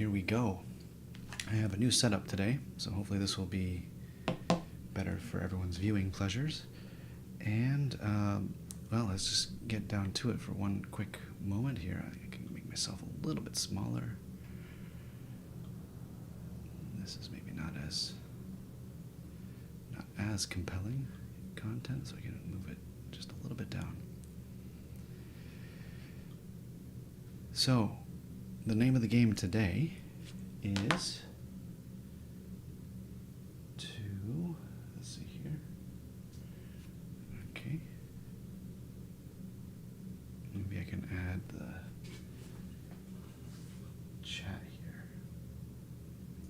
here we go. I have a new setup today, so hopefully this will be better for everyone's viewing pleasures. And, well, let's just get down to it for one quick moment here. I can make myself a little bit smaller. This is maybe not as compelling content, so I can move it just a little bit down. So, the name of the game today is let's see here. Okay. Maybe I can add the chat here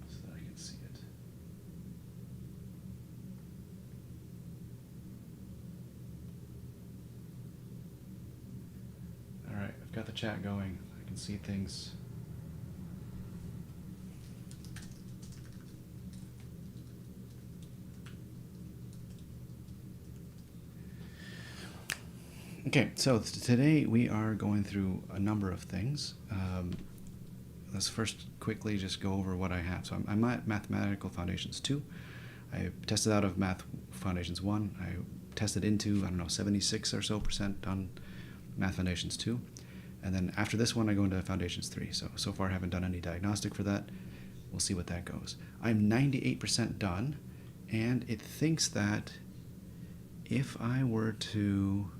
so that I can see it. All right, I've got the chat going. I can see things. Okay, so today we are going through a number of things. Let's first quickly just go over what I have. So I'm at Mathematical Foundations II. I tested out of Math Foundations I. I tested into, 76 or so % on Math Foundations II. And then after this one, I go into Foundations III. So far I haven't done any diagnostic for that. We'll see what that goes. I'm 98% done, and it thinks that if I were to...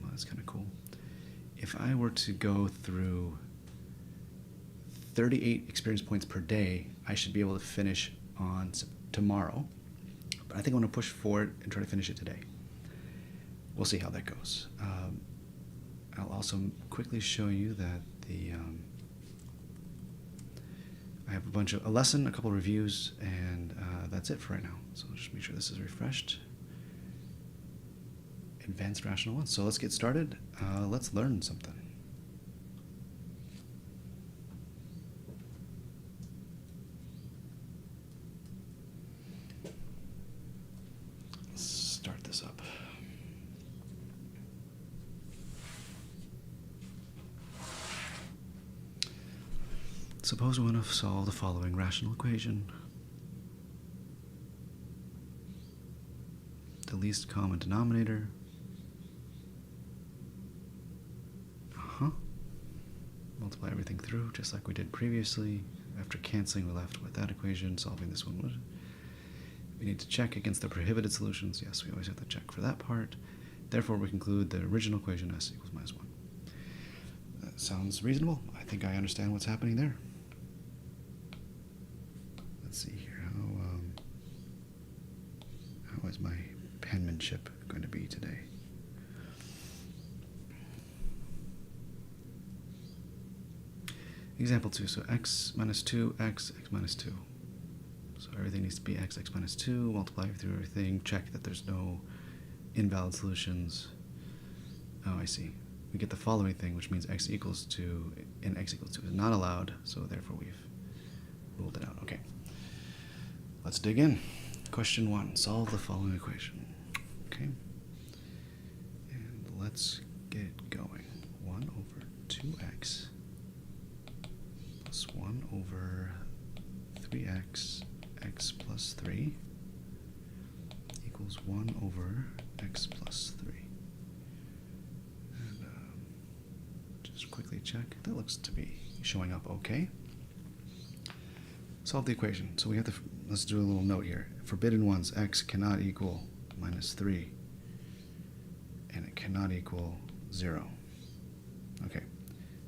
that's kind of cool. If I were to go through 38 experience points per day, I should be able to finish on tomorrow. But I think I'm going to push forward and try to finish it today. We'll see how that goes. I'll also quickly show you that I have a lesson, a couple of reviews, and that's it for right now. So I'll just make sure this is refreshed. Advanced Rational 1. So let's get started. Let's learn something. Let's start this up. Suppose we want to solve the following rational equation. The least common denominator. Multiply everything through, just like we did previously. After canceling, we're left with that equation. Solving this one, we need to check against the prohibited solutions. Yes, we always have to check for that part. Therefore, we conclude the original equation s equals minus 1. That sounds reasonable. I think I understand what's happening there. Let's see here. How is my penmanship going to be today? Example 2, so x minus 2, x minus 2. So everything needs to be x minus 2, multiply through everything, check that there's no invalid solutions. Oh, I see. We get the following thing, which means x equals 2, and x equals 2 is not allowed, so therefore we've ruled it out. Okay. Let's dig in. Question 1, solve the following equation. Okay. And let's get going. 1 over 2x plus 1 over 3x, x plus 3 equals 1 over x plus 3. And just quickly check. That looks to be showing up okay. Solve the equation. So we have to, let's do a little note here. Forbidden ones, x cannot equal minus 3, and it cannot equal 0. Okay,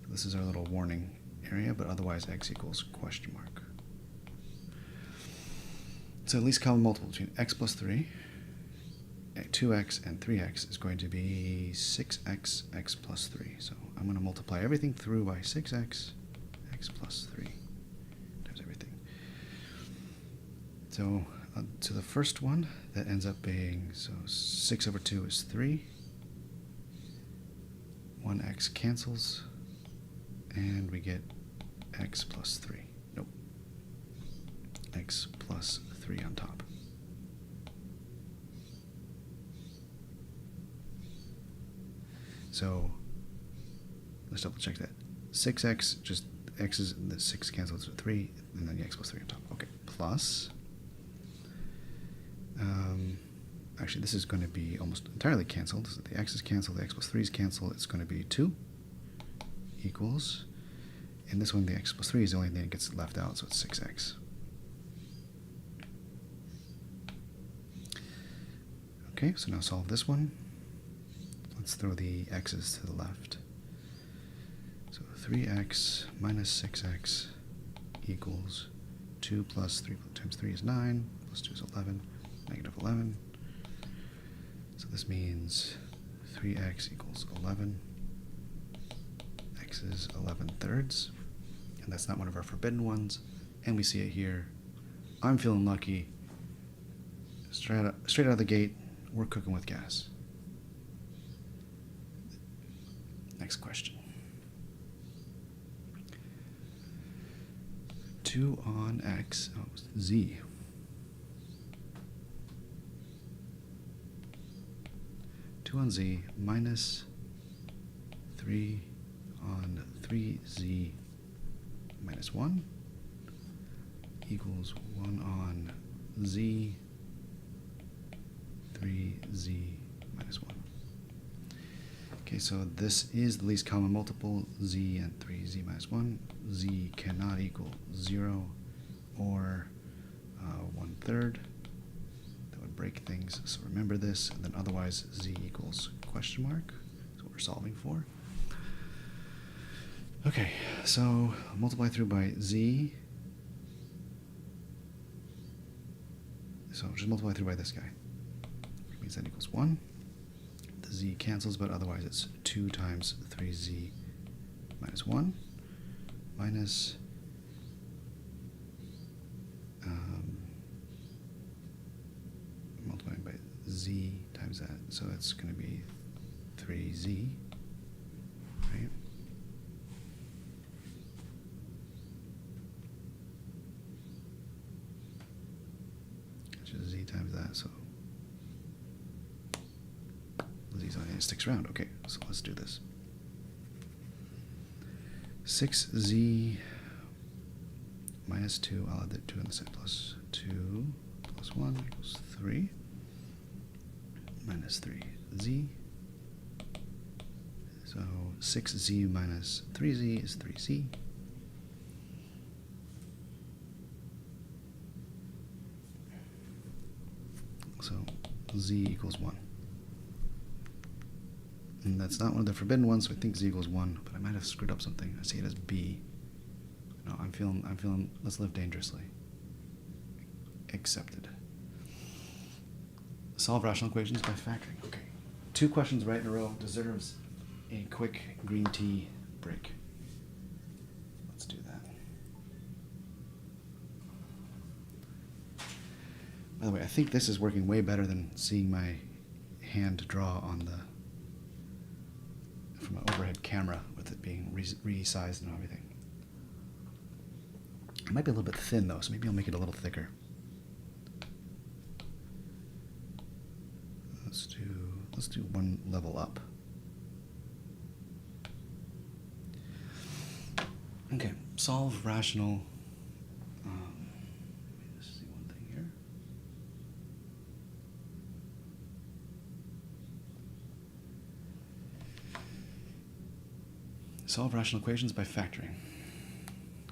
so this is our little warning area, but otherwise x equals question mark. So the least common multiple between x plus 3, 2x, and 3x is going to be 6x, x plus 3. So I'm going to multiply everything through by 6x, x plus 3 times everything. So to the first one, that ends up being, so 6 over 2 is 3. 1x cancels, and we get x plus 3. Nope. X plus 3 on top. So let's double check that. 6x just x is the 6 cancels with 3, and then the x plus 3 on top. Okay, plus. Actually, this is going to be almost entirely canceled. So the x is canceled, the x plus 3 is canceled. It's going to be 2 equals. In this one, the x plus 3 is the only thing that gets left out, so it's 6x. Okay, so now solve this one. Let's throw the x's to the left. So 3x minus 6x equals 2 plus 3 times 3 is 9, plus 2 is 11, negative 11. So this means 3x equals 11. X is 11 thirds. And that's not one of our forbidden ones. And we see it here. I'm feeling lucky. Straight out of the gate, we're cooking with gas. Next question. 2 on x, z. 2 on z minus 3 on 3z minus 1 equals 1 on z 3z minus 1. Okay, so this is the least common multiple, z and 3z minus 1. Z cannot equal 0 or 1/3. That would break things, so remember this. And then otherwise, z equals question mark. That's what we're solving for. Okay, so multiply through by z. So just multiply through by this guy. Which means that equals 1. The z cancels, but otherwise it's 2 times 3z minus 1 minus multiplying by z times that. So that's going to be 3z, right? Which is z times that, so z's on it sticks around. Okay, so let's do this. 6z minus 2, I'll add the 2 on the side, plus 2 plus 1 equals 3 minus 3z. So 6z minus 3z is 3z. So z equals 1. And that's not one of the forbidden ones, so I think z equals 1, but I might have screwed up something. I see it as b. No, I'm feeling, let's live dangerously. Accepted. Solve rational equations by factoring. Okay. 2 questions right in a row deserves a quick green tea break. Let's do that. By the way, I think this is working way better than seeing my hand draw on the from an overhead camera with it being resized and everything. It might be a little bit thin though, so maybe I'll make it a little thicker. Let's do 1 level up. Okay, solve rational. Let me just see one thing here. Solve rational equations by factoring.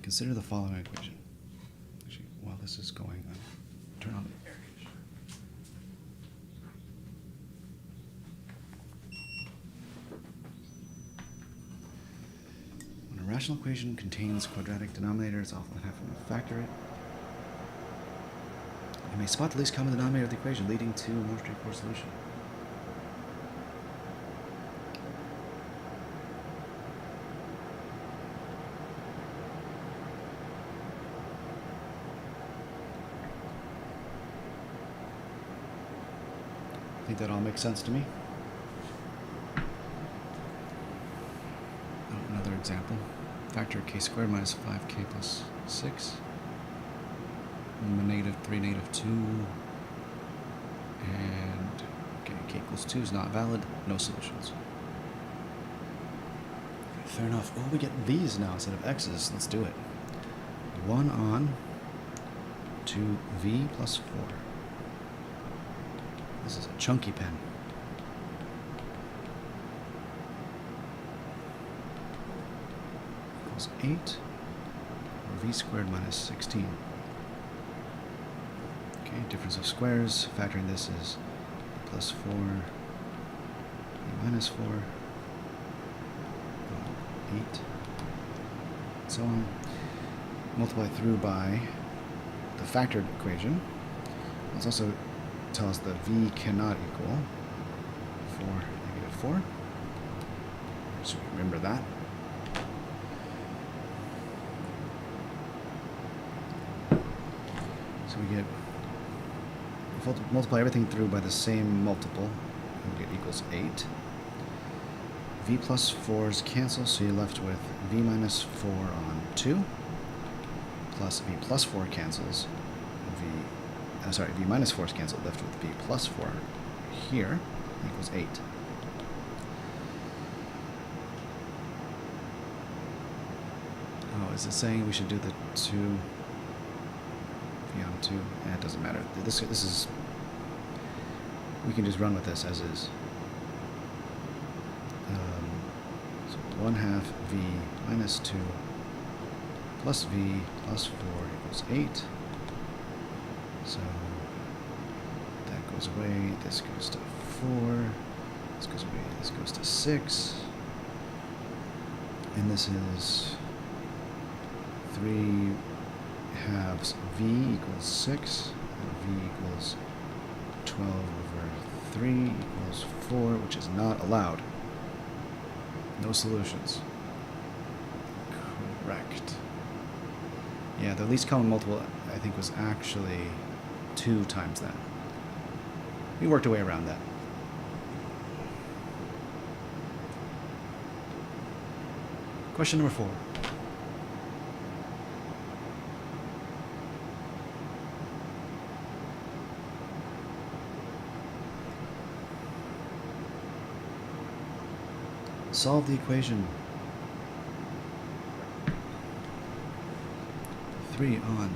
Consider the following equation. Actually, while this is going on, turn on the air conditioner. When a rational equation contains quadratic denominator, it's often have to factor it. You may spot the least common denominator of the equation, leading to a more straightforward solution. I think that all makes sense to me. Another example. Factor k squared minus 5k plus 6. Negative 3, negative 2. And okay, k equals 2 is not valid. No solutions. Fair enough. Oh, we get v's now instead of x's. Let's do it. 1 on to v plus 4. This is a chunky pen. Equals 8, or v squared minus 16. Okay, difference of squares. Factoring this is plus 4, v minus 4, 8, so on. Multiply through by the factored equation. Let's also tell us that v cannot equal 4, negative 4. So remember that. So we get, multiply everything through by the same multiple, and we get equals 8. V plus 4's cancel, so you're left with v minus 4 on 2, plus v plus 4 cancels, v minus 4 is cancelled, left with v plus 4 here, equals 8. Oh, is it saying we should do the 2, v on 2? Eh, it doesn't matter. This is, we can just run with this as is. So 1/2 v minus 2 plus v plus 4 equals 8. So that goes away, this goes to 4, this goes away, this goes to 6. And this is 3 halves v equals 6, and v equals 12 over 3 equals 4, which is not allowed. No solutions. Correct. Yeah, the least common multiple, I think, was actually 2 times that. We worked our way around that. Question number 4. Solve the equation. 3 on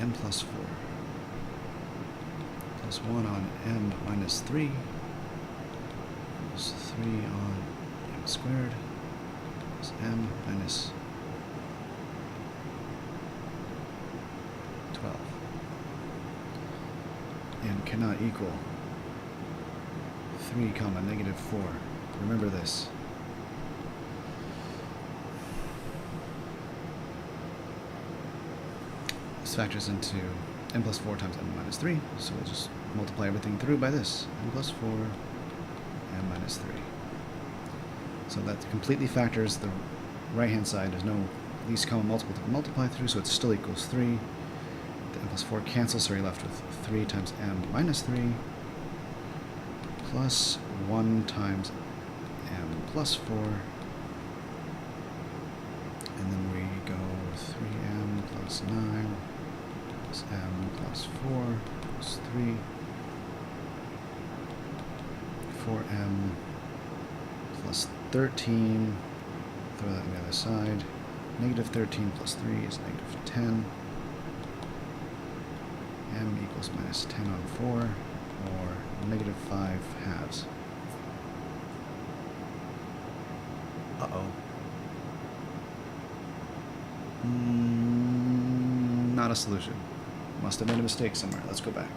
m plus 4 plus 1 on m minus 3 equals 3 on m squared plus m minus 12. M cannot equal 3 comma negative 4. Remember this. This factors into m plus 4 times m minus 3, so we'll just multiply everything through by this. M plus 4, m minus 3. So that completely factors the right-hand side. There's no least common multiple to multiply through, so it still equals 3. The m plus 4 cancels, so you're left with 3 times m minus 3 plus 1 times m plus 4, and then we go 3m plus 9 plus m plus 4 plus 3, 4m plus 13, throw that on the other side, negative 13 plus 3 is negative 10, m equals minus 10 on 4, or negative 5 halves. Uh-oh. Not a solution. Must have made a mistake somewhere. Let's go back.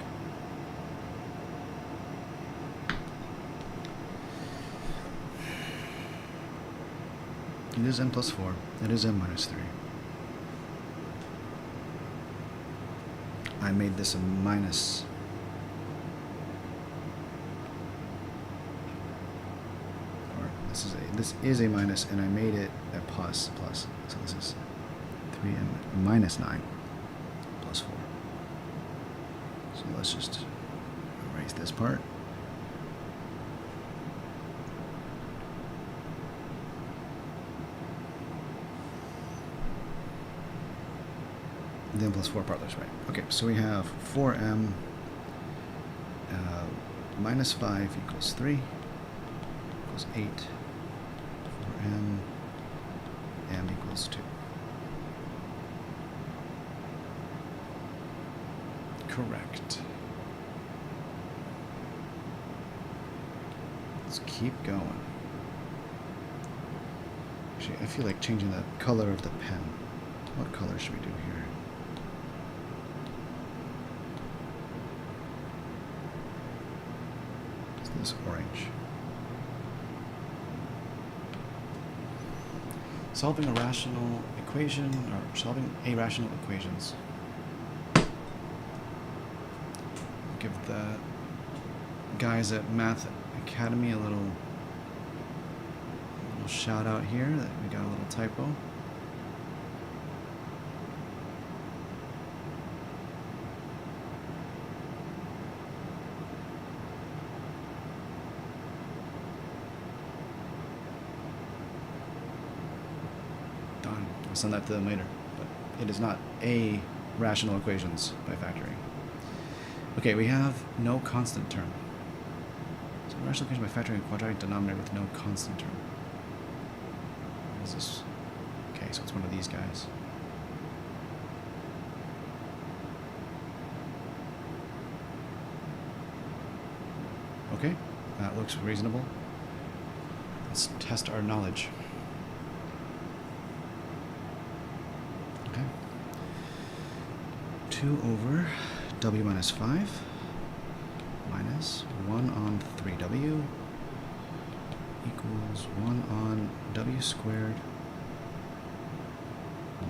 It is m plus 4. It is m minus 3. I made this a minus. This is a minus, and I made it a plus. So this is 3m minus 9 plus 4. So let's just erase this part. The m plus 4 part looks right. Okay, so we have 4m minus 5 equals 3 equals 8. pen, m equals 2. Correct. Let's keep going. Actually, I feel like changing the color of the pen. What color should we do here? Is this orange? Solving a rational equation, or solving irrational equations. Give the guys at MathAcademy a little shout out here that we got a little typo. Done. I'll send that to them later. But it is not a rational equations by factoring. Okay, we have no constant term. So rational equation by factoring a quadratic denominator with no constant term. What is this? Okay, so it's one of these guys. Okay, that looks reasonable. Let's test our knowledge. Okay. 2 over w minus 5 minus 1 on 3w equals 1 on w squared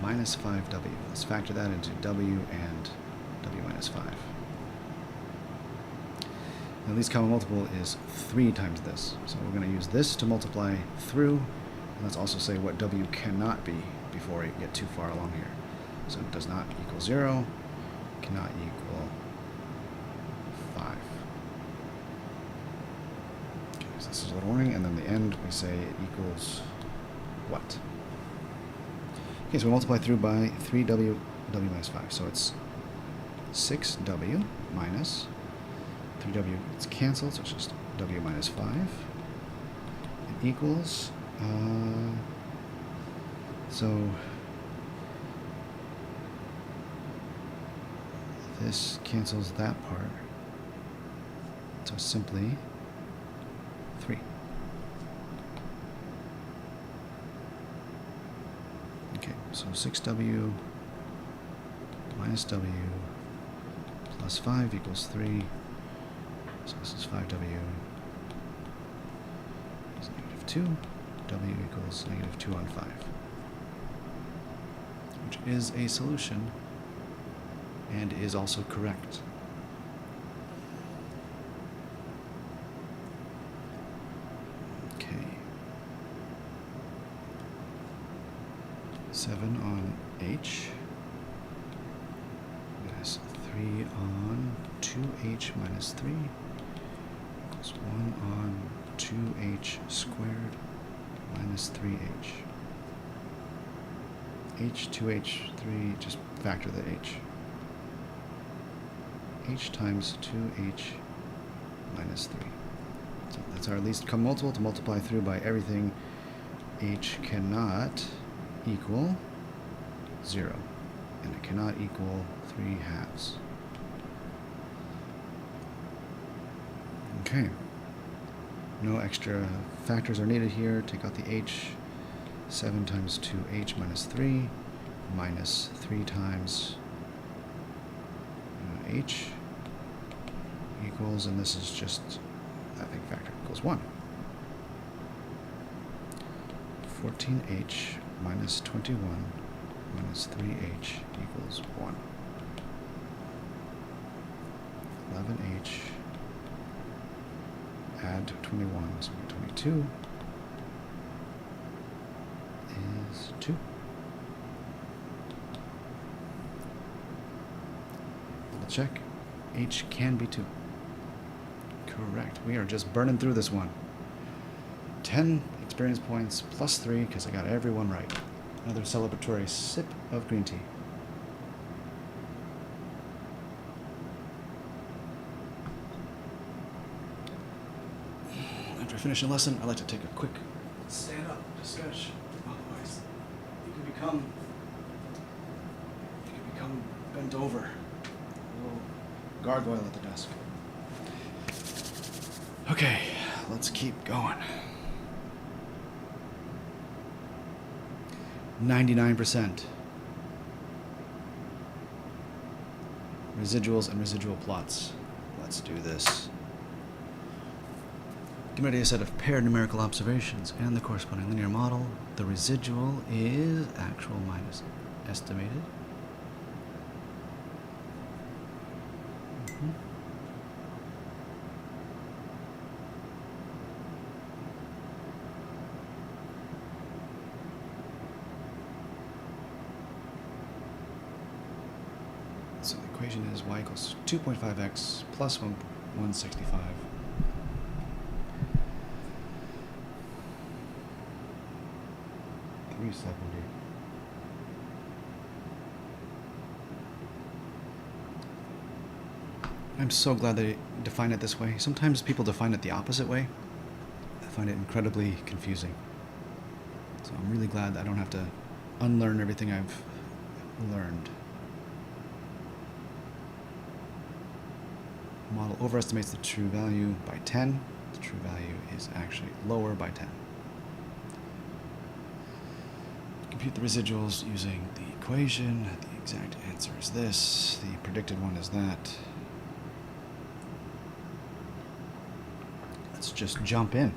minus 5w. Let's factor that into w and w minus 5. Now, least common multiple is 3 times this. So we're going to use this to multiply through. And let's also say what w cannot be before we get too far along here. So it does not equal 0. Cannot equal 5. Okay, so this is a little warning, and then the end we say it equals what? Okay, so we multiply through by 3w, w minus 5. So it's 6w minus 3w. It's canceled, so it's just w minus 5. It equals, so this cancels that part, so simply 3. Okay, so 6w minus w plus 5 equals 3. So this is 5w is negative 2. W equals negative 2 on 5, which is a solution and is also correct. Okay. 7 on h minus 3 on 2h minus 3 equals 1 on 2h squared minus 3h. h, 2h, 3, just factor the h. H times 2h minus 3. So that's our least common multiple to multiply through by everything. H cannot equal 0, and it cannot equal 3/2. Okay. No extra factors are needed here. Take out the h. 7 times 2h minus 3 minus 3 times h equals, and this is just that big factor, equals 1. 14h minus 21 minus 3h equals 1. 11h add 21, so 22 is 2. Double check. H can be 2. Correct. We are just burning through this one. 10 experience points plus 3 because I got everyone right. Another celebratory sip of green tea. After I finish a lesson, I like to take a quick stand up. sketch. Otherwise, you can become bent over. A little gargoyle at the desk. Okay, let's keep going. 99%. Residuals and residual plots. Let's do this. Given a set of paired numerical observations and the corresponding linear model, the residual is actual minus estimated. So the equation is y equals 2.5x plus 165. $370. I'm so glad they define it this way. Sometimes people define it the opposite way. I find it incredibly confusing. So I'm really glad that I don't have to unlearn everything I've learned. Model overestimates the true value by 10. The true value is actually lower by 10. Compute the residuals using the equation. The exact answer is this. The predicted one is that. Let's just jump in.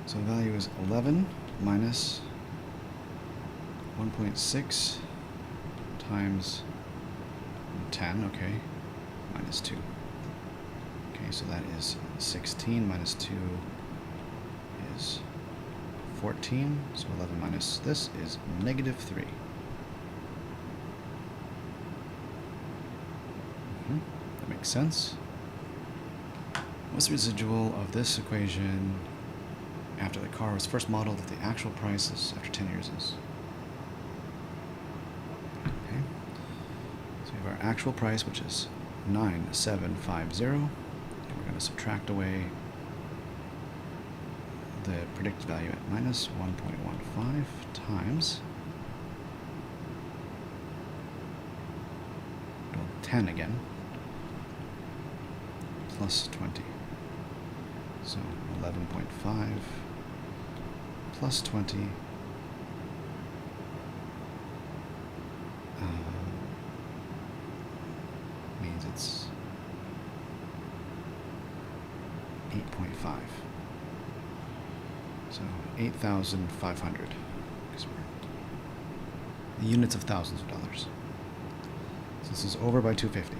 So the value is 11 minus 1.6 times 10, okay, minus 2. Okay, so that is 16 minus 2 is 14. So 11 minus this is negative 3. That makes sense. What's the residual of this equation after the car was first modeled at the actual prices after 10 years is? Okay. So we have our actual price, which is 9750. And we're going to subtract away the predicted value at minus 1.15 times 10 again, plus 20. So 11.5 plus 20 means it's 8.5. So 8,500. The units of thousands of dollars. So this is over by 250.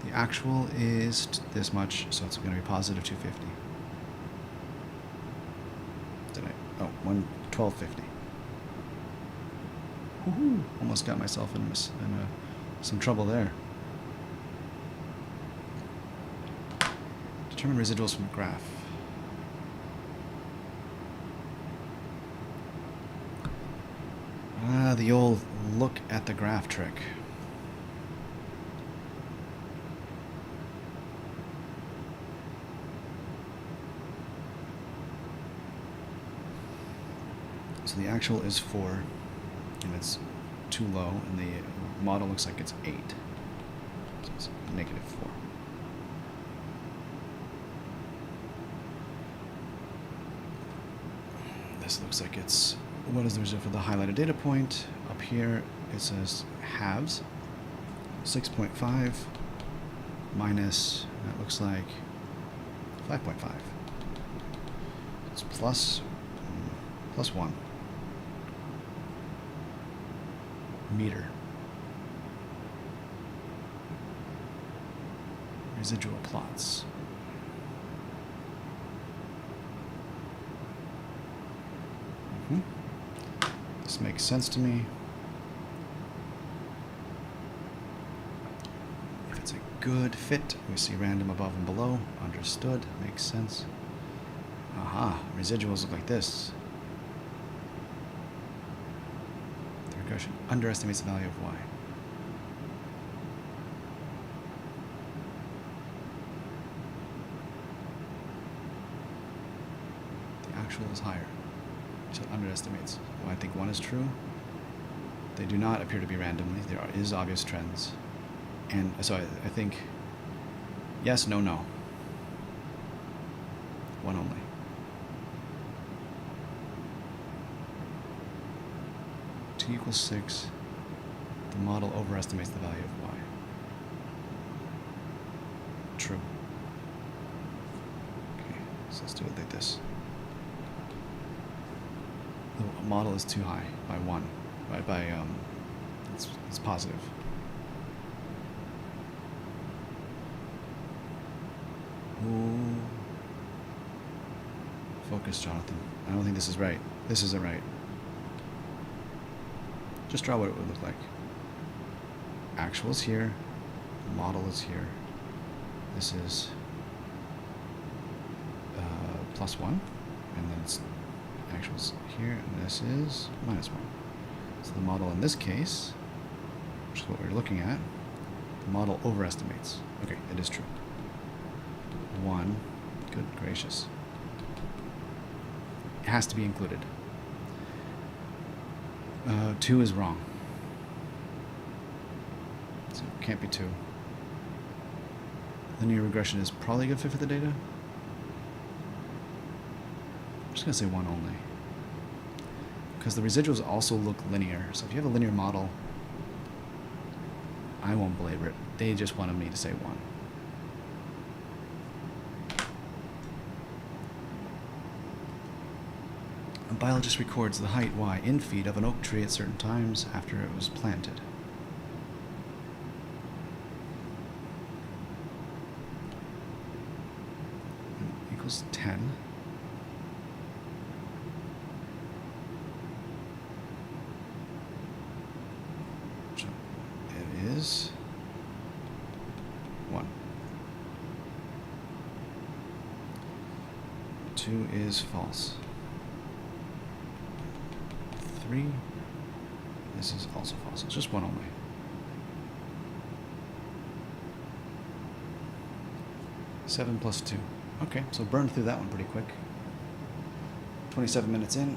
The actual is this much, so it's going to be positive 250. Did I? Oh, 1250. Woohoo! Almost got myself in some trouble there. Determine residuals from the graph. The old look at the graph trick. So the actual is 4, and it's too low, and the model looks like it's 8. So it's negative 4. This looks like it's, what is the result for the highlighted data point? Up here it says halves. 6.5 minus, that looks like 5.5. It's plus 1 meter. Residual plots. This makes sense to me. If it's a good fit. We see random above and below. Understood. Makes sense. Aha. Residuals look like this. The regression underestimates the value of y. The actual is higher. So it underestimates. Well, I think 1 is true. They do not appear to be randomly. There is obvious trends. And so I think yes, no, no. 1 only. T equals 6. The model overestimates the value of y. True. Okay, so let's do it like this. The model is too high by 1. It's positive. Ooh. Focus, Jonathan. I don't think this is right. This isn't right. Just draw what it would look like. Actual is here. Model is here. This is +1. And then it's actuals here. And this is -1. So the model in this case, which is what we're looking at, the model overestimates. Okay, it is true. 1, good gracious. It has to be included. 2 is wrong. So it can't be 2. Linear regression is probably a good fit for the data. I'm just going to say 1 only. Because the residuals also look linear. So if you have a linear model, I won't belabor it. They just wanted me to say 1. A biologist records the height y in feet of an oak tree at certain times after it was planted. Equals 10. So it is 1. 2 is false. 3. This is also false. It's just 1 only. Seven plus 2. Okay, so burn through that one pretty quick. 27 minutes in.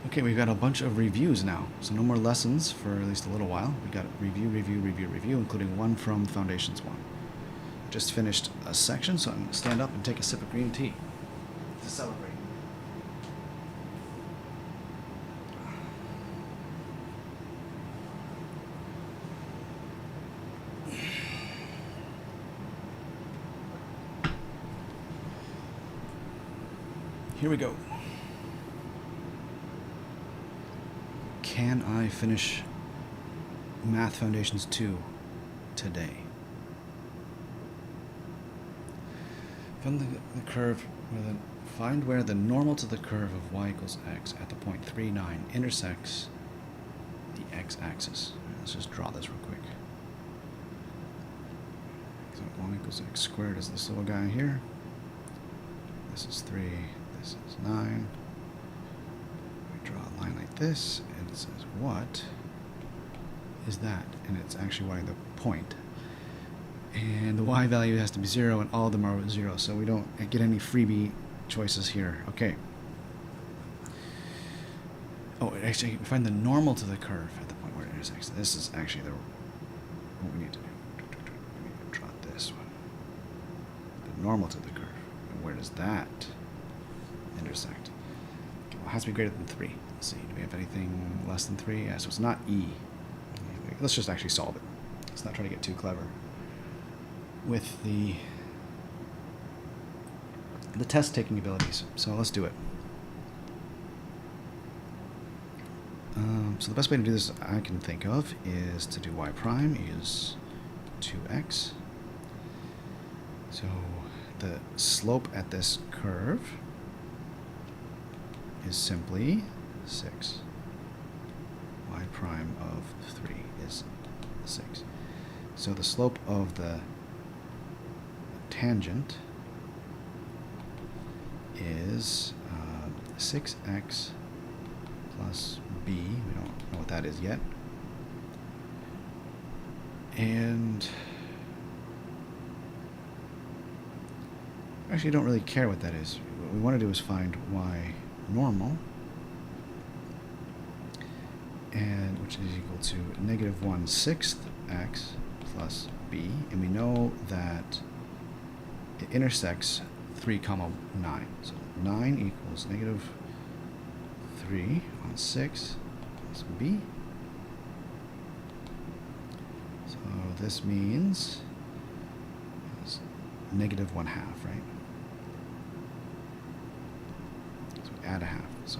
Okay, we've got a bunch of reviews now. So no more lessons for at least a little while. We got review, including one from Foundations 1. Just finished a section, so I'm going to stand up and take a sip of green tea to celebrate. Here we go. Can I finish Math Foundations II today? Find the curve. Find where the normal to the curve of y equals x at the point 3, 9 intersects the x-axis. Let's just draw this real quick. So y equals x squared is this little guy here. This is 3. This is 9. We draw a line like this, and it says, what is that? And it's actually y the point. And the y value has to be 0, and all of them are 0, so we don't get any freebie choices here. Okay. Oh, actually, find the normal to the curve at the point where it intersects. This is actually what we need to do. We need to draw this one. The normal to the curve. And where does that intersect? Okay, well, it has to be greater than 3. Let's see. Do we have anything less than 3? Yeah, so it's not E. Let's just actually solve it. Let's not try to get too clever with the test taking abilities. So let's do it. So the best way to do this I can think of is to do y prime is 2x. So the slope at this curve is simply 6. Y prime of 3 is 6. So the slope of the tangent is 6x plus b. We don't know what that is yet. And actually don't really care what that is. What we want to do is find y normal, and which is equal to negative 1/6 x plus b, and we know that it intersects 3, 9. So 9 equals negative 3/6 plus b. So this means it's negative 1/2, right? So we add a half. So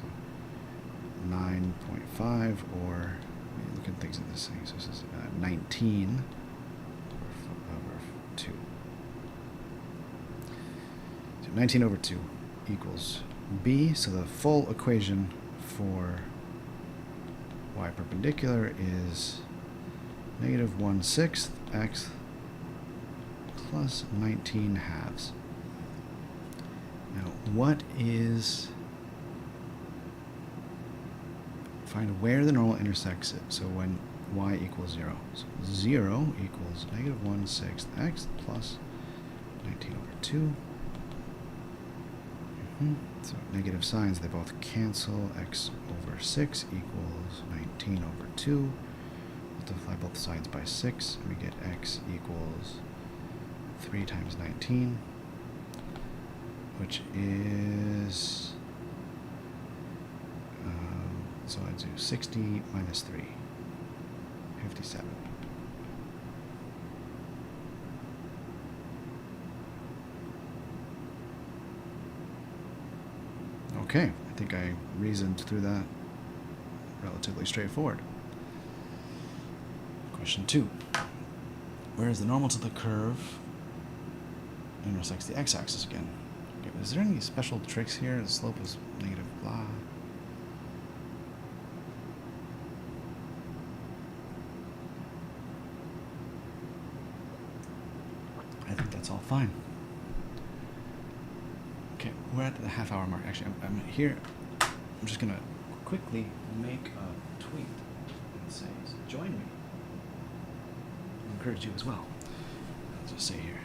9.5, or look at things in this thing. So this is 19 over 2. So 19 over 2 equals b. So the full equation for y perpendicular is negative 1/6 x plus 19/2. Now, what is... Find where the normal intersects it. So when y equals 0. So 0 equals negative 1/6 x plus 19 over 2. So negative signs, they both cancel. X over 6 equals 19 over 2. Multiply both sides by 6, and we get x equals 3 times 19, which is... so I do 60 minus 3, 57. Okay, I think I reasoned through that relatively straightforward. Question 2. Where is the normal to the curve intersects the x-axis again? Okay, is there any special tricks here? The slope is negative blah. I think that's all fine. Okay, we're at the half-hour mark. Actually, I'm here. I'm just going to quickly make a tweet and say, join me. I encourage you as well. I'll just say here.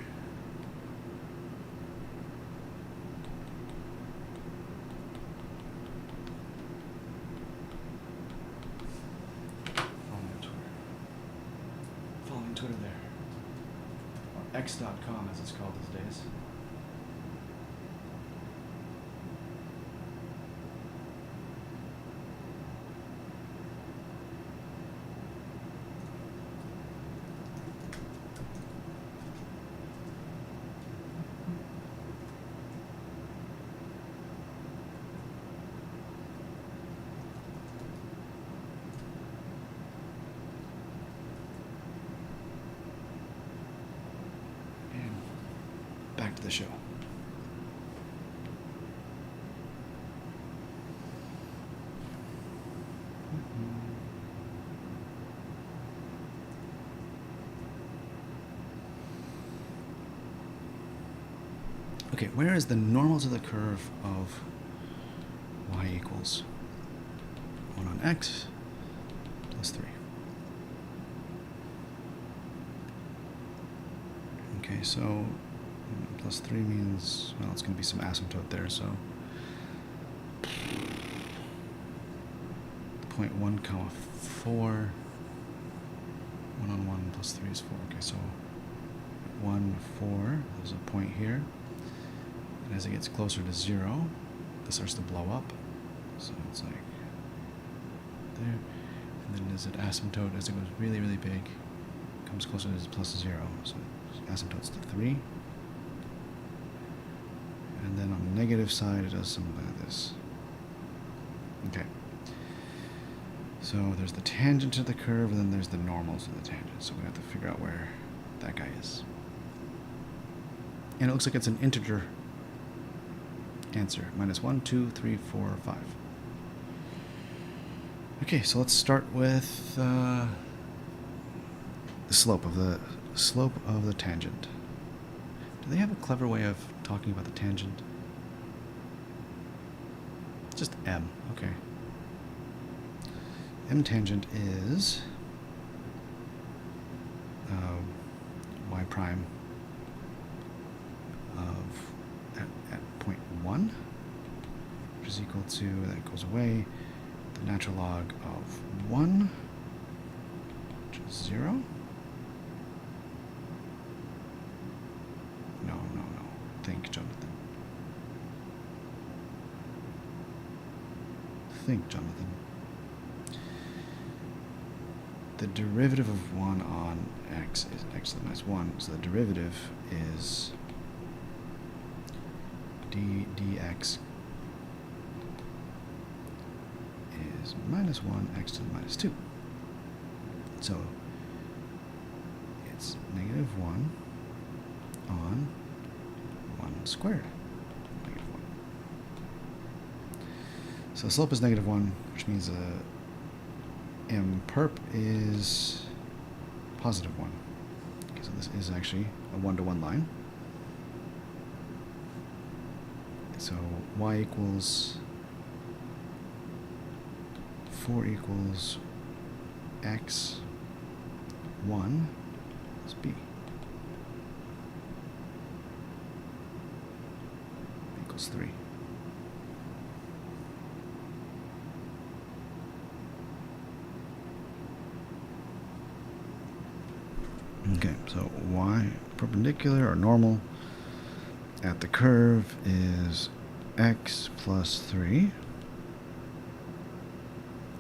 Following Twitter there. Or X.com as it's called these days. Back to the show. Okay, where is the normal to the curve of y equals 1 on x plus 3? Okay, so plus 3 means, well, it's going to be some asymptote there, so 0.1 comma 4, 1 on 1 plus 3 is 4. Okay, so 1, 4, there's a point here, and as it gets closer to 0, this starts to blow up, so it's like there, and then as it asymptote, as it goes really, really big, it comes closer to plus 0, so it asymptotes to 3. And then on the negative side, it does something like this. Okay. So there's the tangent to the curve, and then there's the normal to the tangent. So we have to figure out where that guy is. And it looks like it's an integer answer. Minus 1, 2, 3, 4, 5. Okay, so let's start with the slope of the tangent. Do they have a clever way of talking about the tangent? Just m. Okay. M tangent is y prime of at point 1, which is equal to, that goes away, the natural log of 1, which is 0. No. Think, Jonathan. Think, Jonathan. The derivative of 1 on x is x to the minus 1, so the derivative is dx is minus 1 x to the minus 2. So it's negative 1 on 1 squared. Negative 1. So the slope is negative 1, which means m perp is positive 1. Okay, so this is actually a 1-to-1 line. So y equals 4 equals x 1 plus b equals 3. Okay, so y perpendicular or normal at the curve is x plus 3.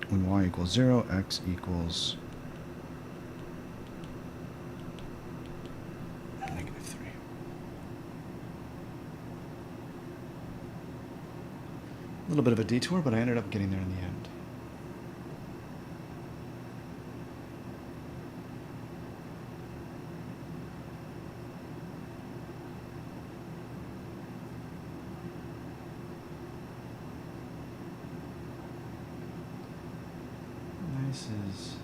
When y equals 0, x equals negative 3. A little bit of a detour, but I ended up getting there in the end. This is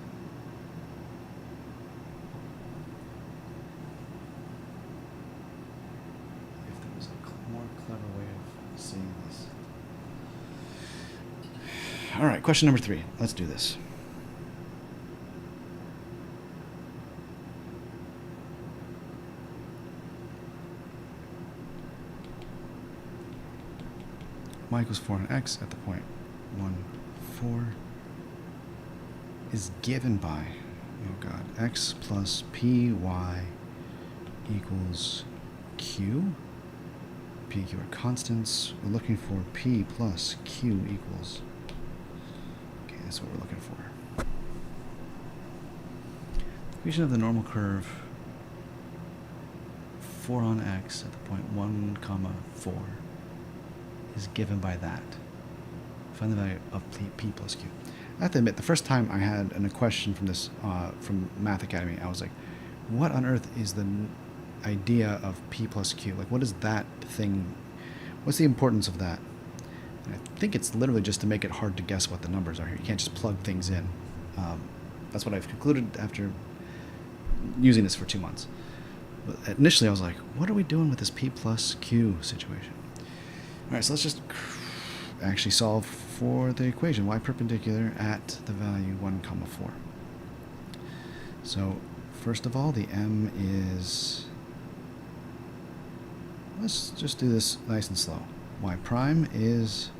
if there was a more clever way of saying this. All right, question number 3. Let's do this. Y equals 4 on x at the point 1, 4 is given by, oh god, x plus py equals q. P and q are constants. We're looking for p plus q equals, okay, that's what we're looking for. Equation of the normal curve 4 on x at the point 1, 4 is given by that. Find the value of p plus q. I have to admit, the first time I had a question from this, from Math Academy, I was like, what on earth is the idea of p plus q? Like, what is that thing? What's the importance of that? And I think it's literally just to make it hard to guess what the numbers are here. You can't just plug things in. That's what I've concluded after using this for 2 months. But initially, I was like, what are we doing with this p plus q situation? All right, so let's just actually solve for the equation y perpendicular at the value 1, 4. So first of all, the m is, let's just do this nice and slow. Y prime is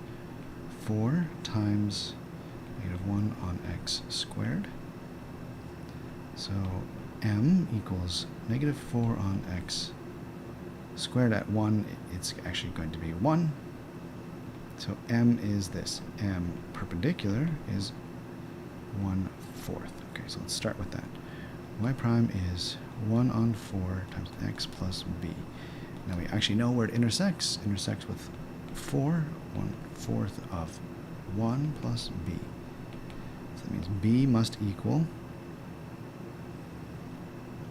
4 times negative 1 on x squared. So m equals negative 4 on x squared. At 1, it's actually going to be 1. So m is this. M perpendicular is 1/4. Okay, so let's start with that. Y prime is 1 on 4 times x plus b. Now we actually know where it intersects. Intersects with 4, 1/4 of 1 plus b. So that means b must equal,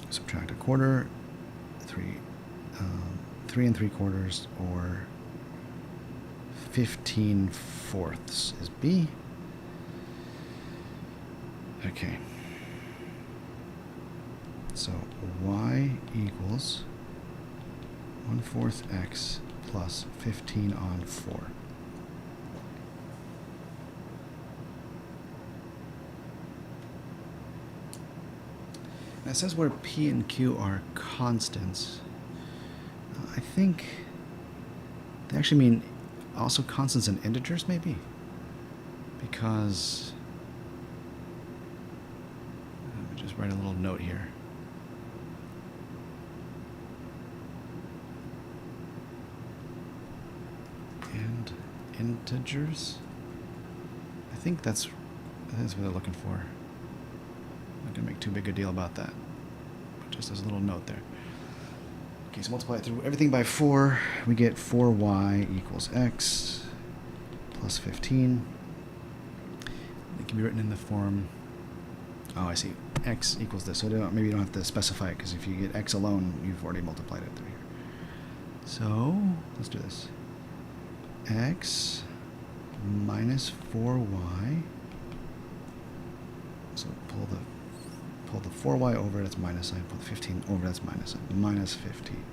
subtract 1/4, 3 3/4, or 15/4 is b. So y equals 1/4 x plus 15 on 4. And it says where p and q are constants. I think they actually mean also constants and integers, maybe? Because, let me just write a little note here. And integers? I think that's what they're looking for. I'm not going to make too big a deal about that. But just as a little note there. Okay, so multiply it through everything by 4. We get 4y equals x plus 15. It can be written in the form, oh, I see, x equals this. So maybe you don't have to specify it, because if you get x alone, you've already multiplied it through here. So let's do this. X minus 4y. So pull the 4y over, that's minus sign. Pull the 15 over, that's minus sign. Minus 15.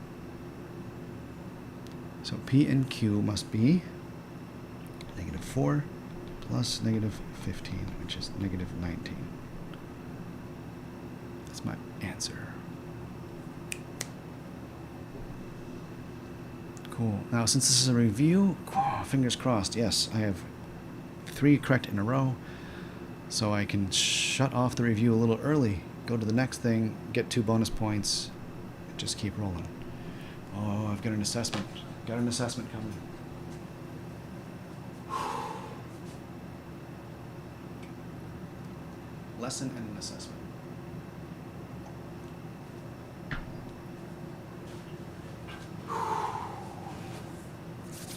So p and q must be -4 plus -15, which is -19. That's my answer. Cool. Now, since this is a review, fingers crossed, yes, I have 3 correct in a row, so I can shut off the review a little early, go to the next thing, get 2 bonus points, and just keep rolling. Oh, I've got an assessment. Got an assessment coming. Lesson and an assessment.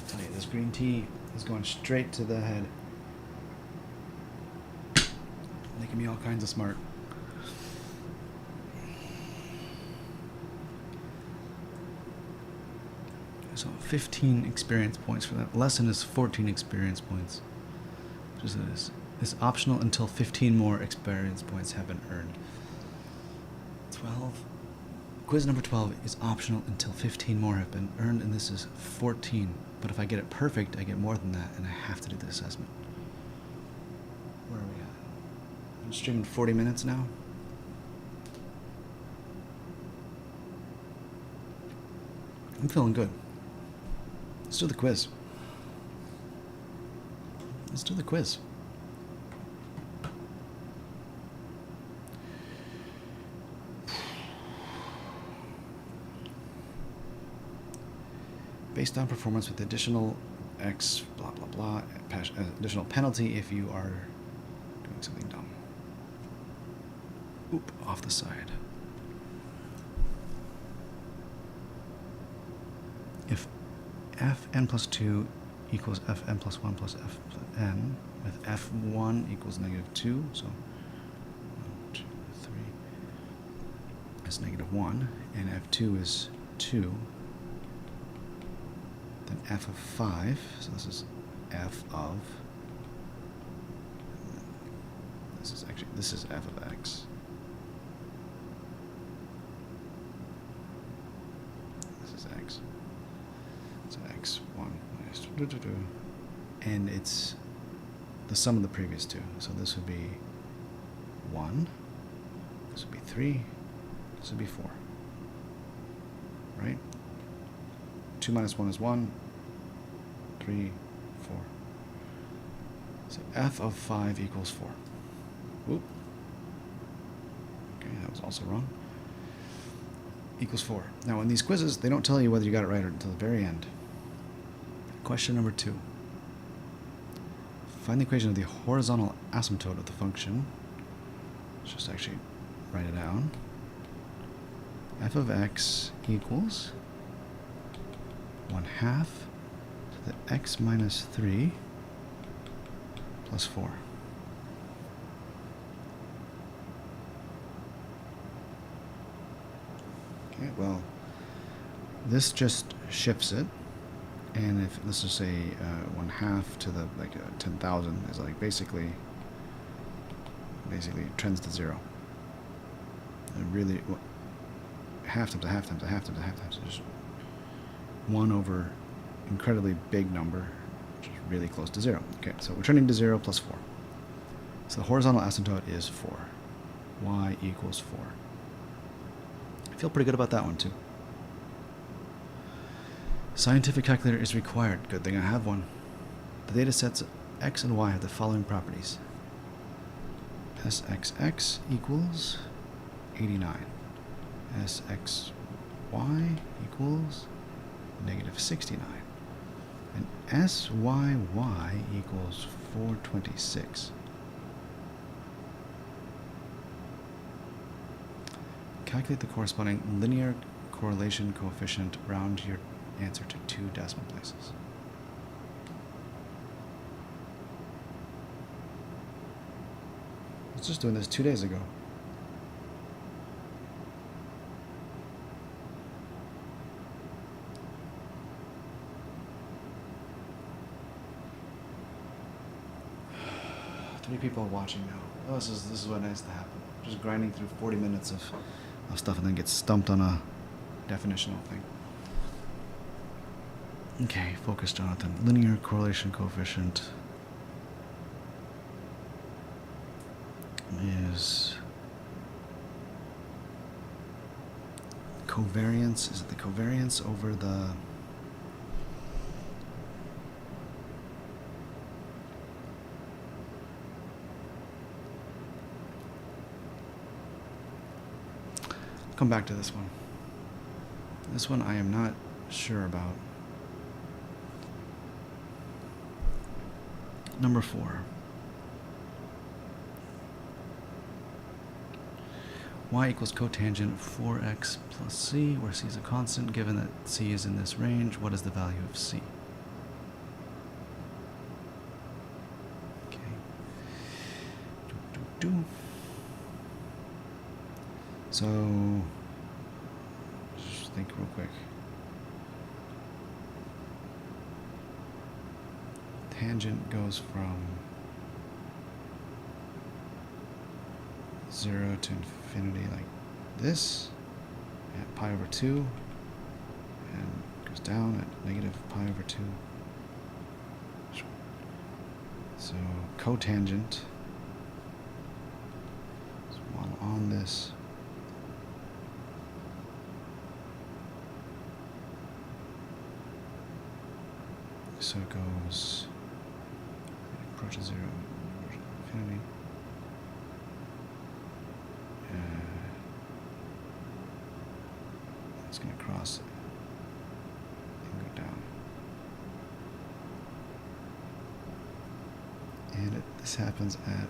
Tell you, this green tea is going straight to the head. Making me all kinds of smart. So 15 experience points for that. Lesson is 14 experience points. Just this. It's optional until 15 more experience points have been earned. 12. Quiz number 12 is optional until 15 more have been earned, and this is 14. But if I get it perfect, I get more than that, and I have to do the assessment. Where are we at? I'm streaming 40 minutes now. I'm feeling good. Let's do the quiz. Let's do the quiz. Based on performance with additional X, blah, blah, blah, additional penalty if you are doing something dumb. Oop, off the side. If fn plus 2 equals fn plus 1 plus fn, with f1 equals -2, so 1, 2, 3 is -1, and f2 is 2, then f of 5, so this is f of, this is f of x. This is x. So x1 minus, and it's the sum of the previous two. So this would be 1, this would be 3, this would be 4. Right? 2 minus 1 is 1, 3, 4. So f of 5 equals 4. Oop. Okay, that was also wrong. Equals 4. Now, in these quizzes, they don't tell you whether you got it right or until the very end. Question number 2. Find the equation of the horizontal asymptote of the function. Let's just actually write it down. F of x equals 1/2 to the x minus 3 plus 4. Okay, well, this just shifts it, and if let's just say 1/2 to the 10,000 is basically trends to 0. And really, half times a half times a half times a half times. So just 1 over incredibly big number, which is really close to 0. Okay, so returning to 0 plus 4. So the horizontal asymptote is 4. Y equals 4. I feel pretty good about that one too. Scientific calculator is required. Good thing I have one. The data sets x and y have the following properties. SXX equals 89. SXY equals negative 69. And SYY equals 426. Calculate the corresponding linear correlation coefficient. Round your answer to 2 decimal places. I was just doing this 2 days ago. Three people are watching now. Oh, this is what nice to happen. Just grinding through 40 minutes of stuff and then get stumped on a definitional thing. Okay, focus, Jonathan. Linear correlation coefficient is covariance. Is it the covariance over the come back to this one. This one I am not sure about. Number 4. Y equals cotangent 4x plus c, where c is a constant. Given that c is in this range, what is the value of c? Okay. So, just think real quick. Tangent goes from 0 to infinity like this at pi over 2, and goes down at negative pi over 2. So cotangent, so while on this, so it goes, approaches 0, infinity. It's going to cross and go down. And this happens at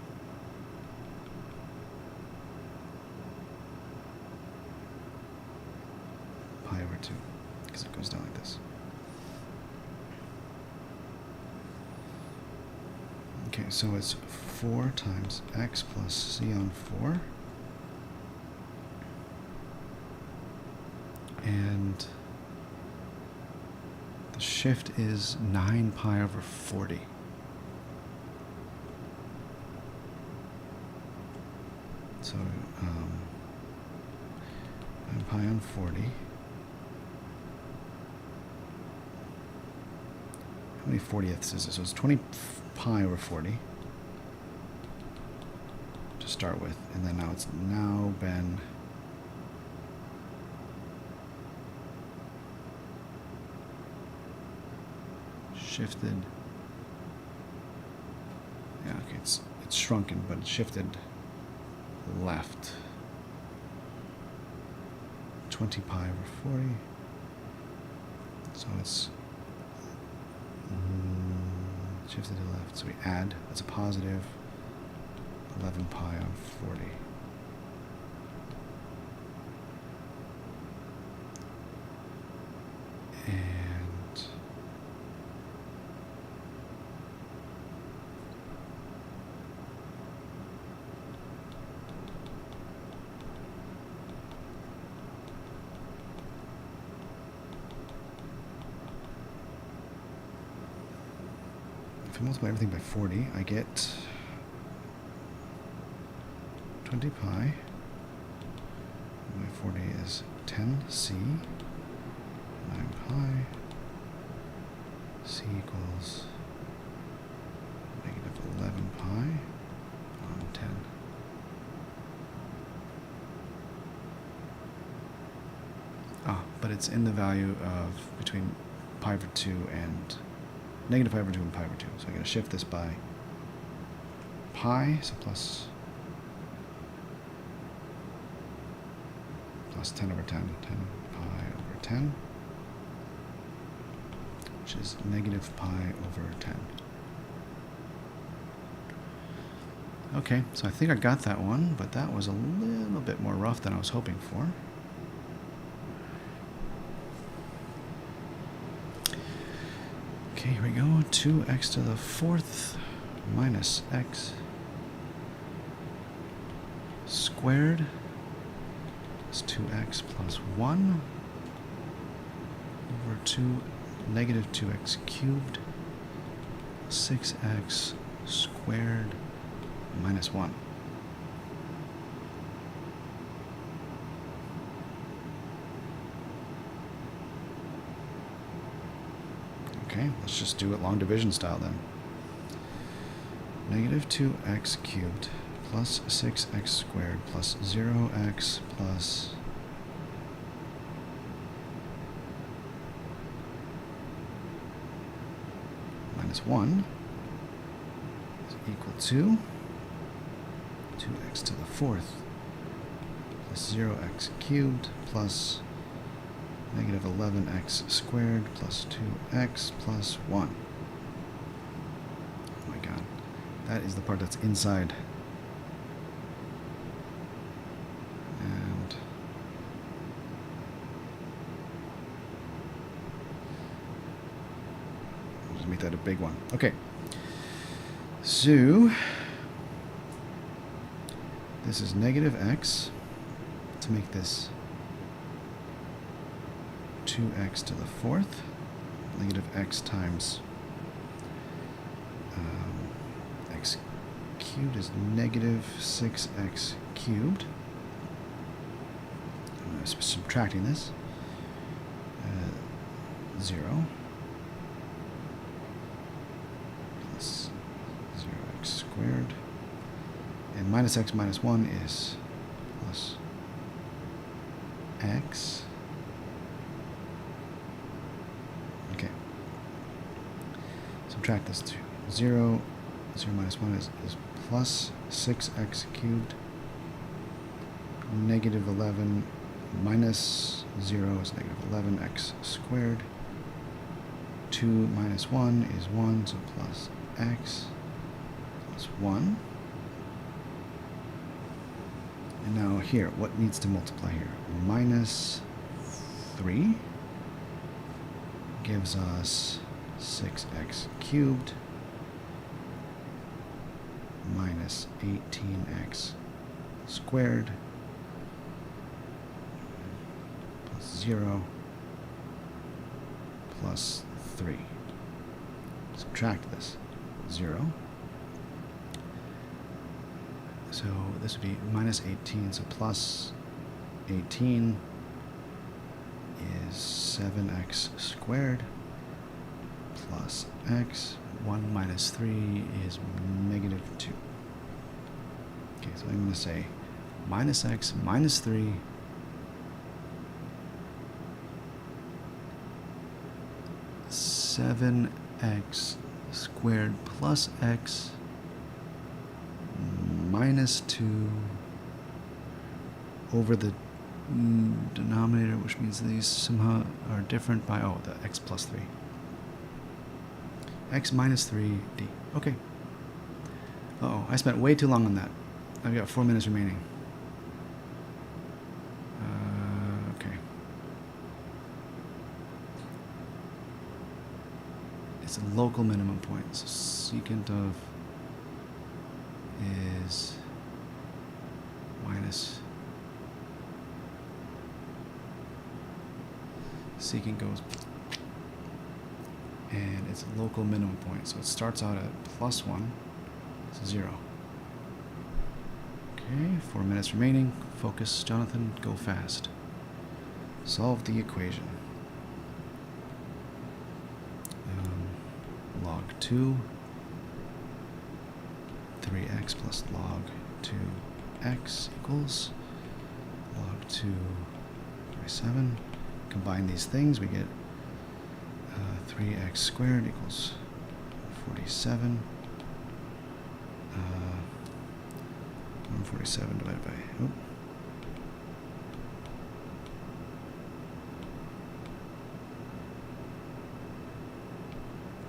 pi over 2, because it goes down like this. Okay, so it's 4 times x plus c on 4. And the shift is 9 pi over 40. So 9 pi on 40. How many 40ths is it? So it's 20 pi over 40 to start with, and then now it's been shifted. Yeah, okay, it's shrunken, but it's shifted left. 20 pi over 40. So it's shifted to the left. So we add, that's a positive 11 pi on 40. And if I multiply everything by 40, I get 20 pi. My 40 is 10c 9 pi c equals negative 11 pi on 10. But it's in the value of between pi over 2 and negative pi over 2 and pi over 2. So I'm going to shift this by pi, so plus 10 over 10, 10 pi over 10, which is negative pi over 10. Okay, so I think I got that one, but that was a little bit more rough than I was hoping for. Okay, here we go. 2x to the 4th minus x squared is 2x plus 1 over 2 negative 2x cubed 6x squared minus 1. Okay, let's just do it long division style then. Negative 2x cubed plus 6x squared plus 0x plus minus 1 is equal to 2x to the 4th plus 0x cubed plus negative 11x squared plus 2x plus 1. Oh my god. That is the part that's inside. And I'll just make that a big one. Okay. So this is negative x. To make this 2x to the 4th, negative x times x cubed is negative 6x cubed. I'm subtracting this. 0 plus 0x squared. And minus x minus 1 is plus x. Okay. Subtract this to 0. 0 minus 1 is plus 6x cubed. Negative 11 minus 0 is negative 11x squared. 2 minus 1 is 1, so plus x plus 1. And now here, what needs to multiply here? Minus 3 gives us 6x cubed minus 18x squared plus 0 plus 3. Subtract this. 0. So this would be minus 18, so plus 18 is 7x squared plus x. 1 minus 3 is negative 2. Okay, so I'm going to say minus x minus 3 7x squared plus x minus 2 over the denominator, which means these somehow are different by, oh, the x plus 3. X minus 3d. Okay. Uh-oh, I spent way too long on that. I've got 4 minutes remaining. Okay. It's a local minimum point. So secant of is minus secant goes, and it's a local minimum point, so it starts out at plus 1, so 0. Okay, 4 minutes remaining. Focus, Jonathan, go fast. Solve the equation. Log 2, 3x plus log 2x equals log 2, 47. Combine these things, we get 3x squared equals 47. 147 divided by,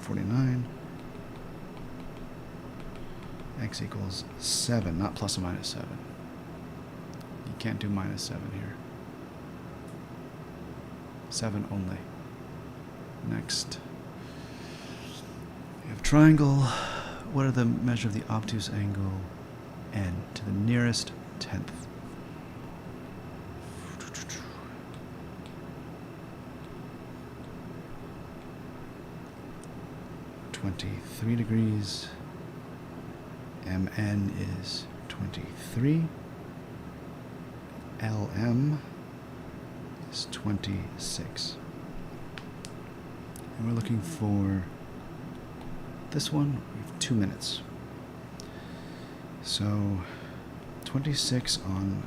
49. X equals 7, not plus or minus 7. You can't do minus 7 here. 7 only. Next. We have triangle. What are the measure of the obtuse angle n to the nearest tenth? (23 degrees). MN is 23. LM is 26. And we're looking for this one. We have 2 minutes. So 26 on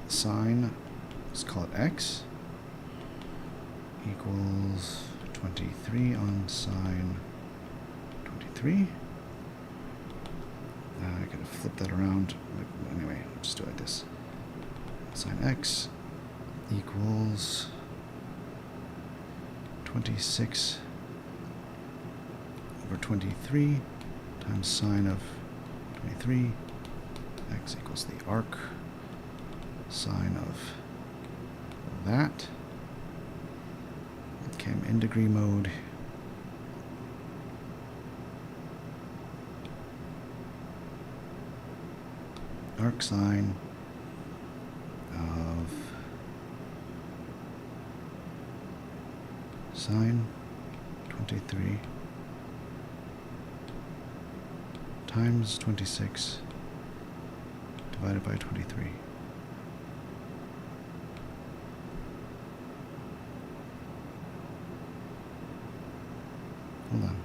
sine, let's call it x, equals 23 on sine 23. I could have flipped that around. Anyway, I'll just do it like this. Sine x equals 26 over 23 times sine of 23. X equals the arc sine of that. Okay, I'm in degree mode. Arc sine of sine 23 times 26 divided by 23. Hold on.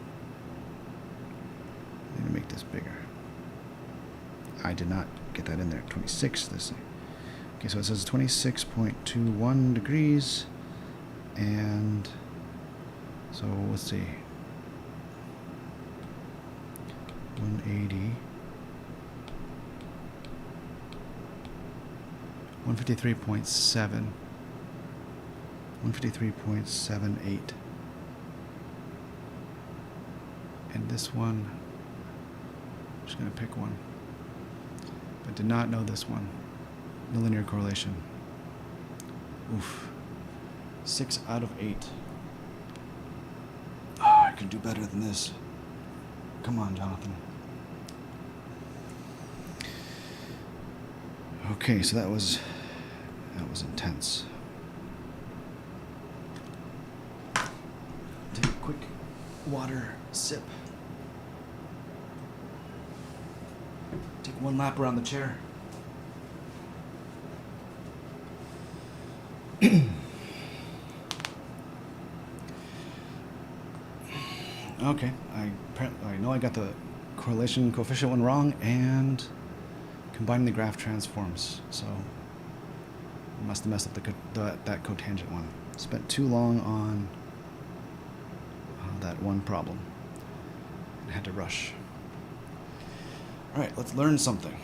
I need to make this bigger. I did not get that in there. 26 this thing. Okay, so it says 26.21 degrees, and so let's see. 180. 153.7. 153.78. And this one, I'm just going to pick one. But did not know this one. The linear correlation. Oof. 6 out of 8. Oh, I can do better than this. Come on, Jonathan. Okay, so that was intense. Take a quick water sip. Take one lap around the chair. Okay, I know I got the correlation coefficient one wrong, and combining the graph transforms, so I must have messed up that cotangent one. Spent too long on that one problem and had to rush. All right, let's learn something.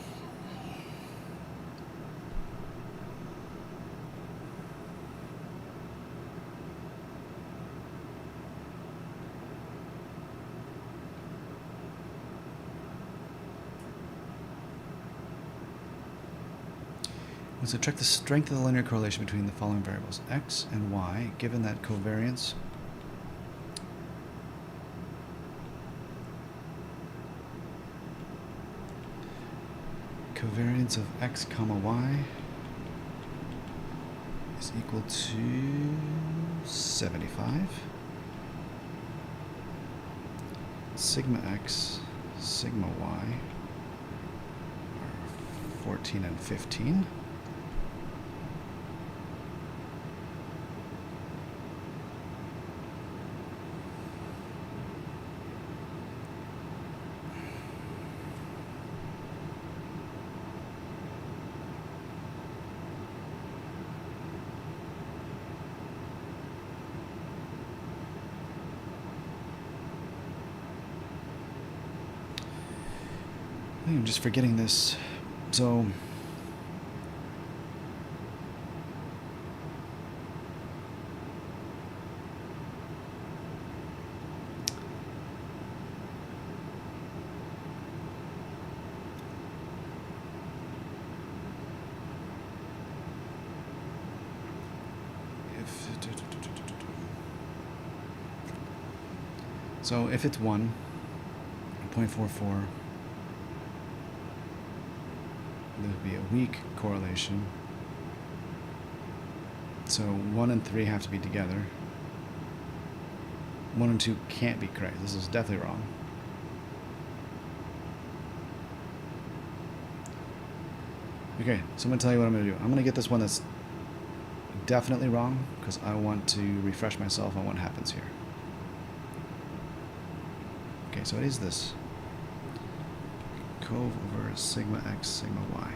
So check the strength of the linear correlation between the following variables, x and y, given that covariance of x comma y is equal to 75. Sigma x, sigma y are 14 and 15. think I'm just forgetting this. So if it's 1, 0.44, there would be a weak correlation. So 1 and 3 have to be together. 1 and 2 can't be correct. This is definitely wrong. Okay, so I'm going to tell you what I'm going to do. I'm going to get this one that's definitely wrong, because I want to refresh myself on what happens here. Okay, so it is this. Cove over sigma x, sigma y.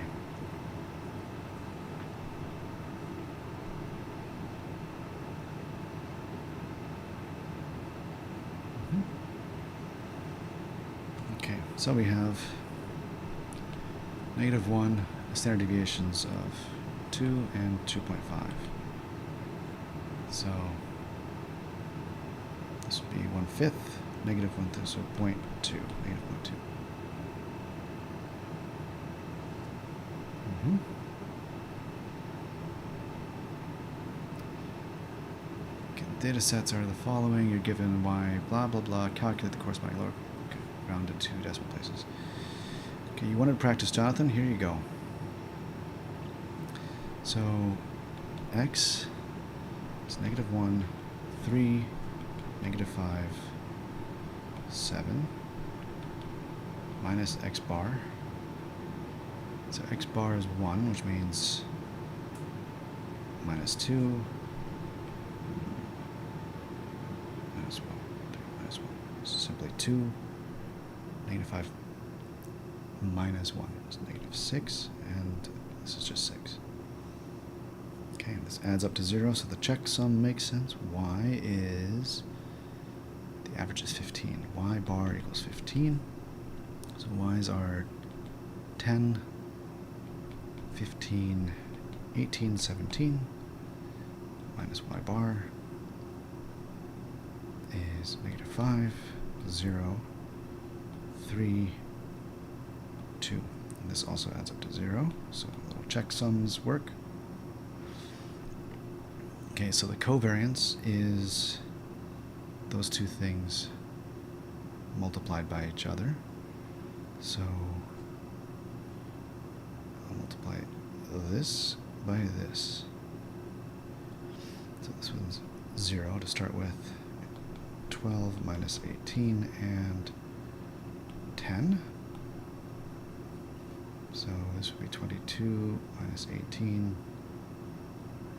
Okay, so we have -1 standard deviations of 2 and 2.5. So this would be 1/5, -1/5, so 0.2, -0.2. Okay, data sets are the following. You're given y, blah, blah, blah. Calculate the corresponding lower. Okay, rounded to decimal places. Okay, you wanted to practice, Jonathan? Here you go. So x is -1, 3, -5, 7, minus x bar. So x bar is 1, which means -2, -1, -1. So simply 2, -5, -1 is -6, and this is just 6. Okay, this adds up to 0, so the checksum makes sense. Y is, the average is 15. Y bar equals 15. So y's are 10, 15, 18, 17, minus y bar is -5, 0, 3, 2. And this also adds up to 0, so little checksums work. Okay, so the covariance is those two things multiplied by each other. So I'll multiply this by this. So this one's 0 to start with. 12 minus 18 and 10. So this would be 22 minus 18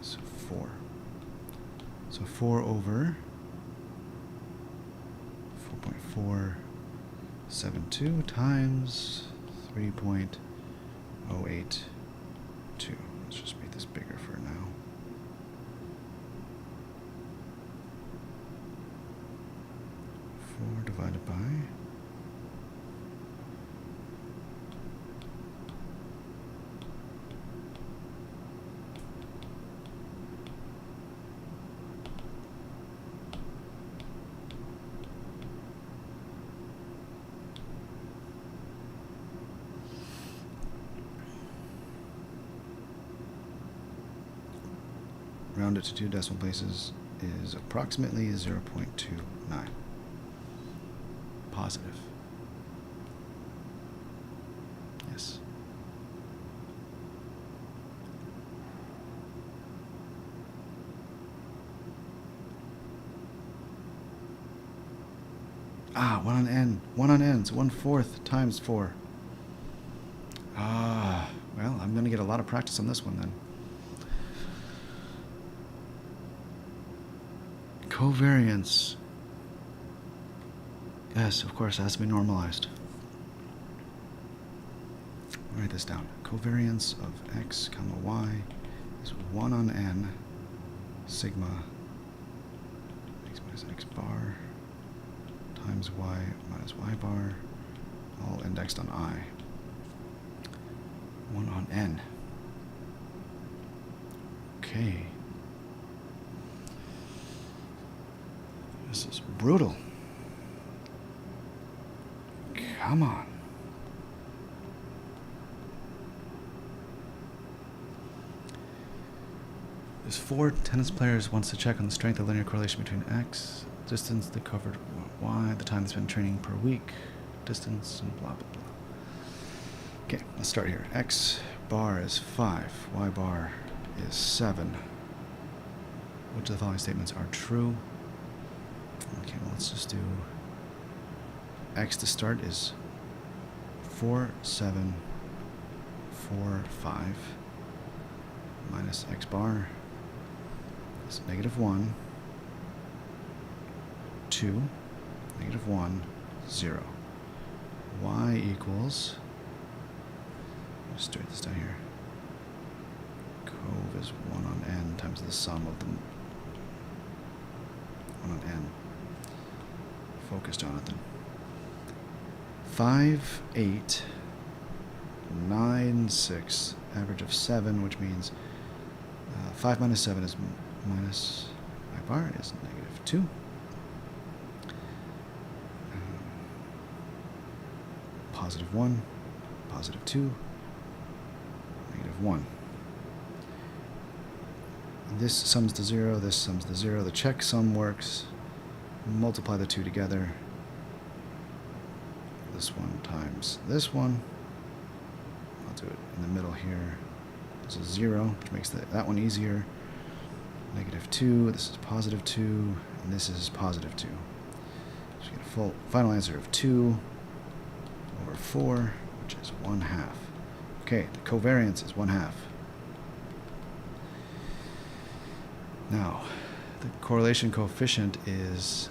is 4. So 4 over 4.472 times 3.082. Let's just make this bigger for now. Divided by round it to 2 decimal places is approximately 0.29. Positive. Yes. Ah, 1 on n. 1 on n, so 1/4 times 4. Ah, well, I'm going to get a lot of practice on this one then. Covariance. Yes, of course, it has to be normalized. I'll write this down. Covariance of x comma y is 1 on n sigma x minus x bar times y minus y bar, all indexed on I. 1 on n. Okay. This is brutal. Come on. There's 4 tennis players wants to check on the strength of linear correlation between x, distance they covered, y, the time they spent training per week, distance, and blah, blah, blah. Okay, let's start here. X bar is 5, y bar is 7. Which of the following statements are true? Okay, well, let's just do x to start is 4, 7, 4, 5 minus x bar is -1, 2, -1, 0. Y equals, just write this down here, cove is 1 on n times the sum of them. 1 on n. Focus, Jonathan. 5, 8, 9, 6, average of 7, which means 5 minus 7 is minus y bar is -2. +1, +2, -1. This sums to 0, this sums to 0. The checksum works. Multiply the two together. This one times this one. I'll do it in the middle here. This is 0, which makes that one easier. -2, this is +2, and this is +2. So you get a final answer of 2 over 4, which is 1/2. Okay, the covariance is 1/2. Now, the correlation coefficient is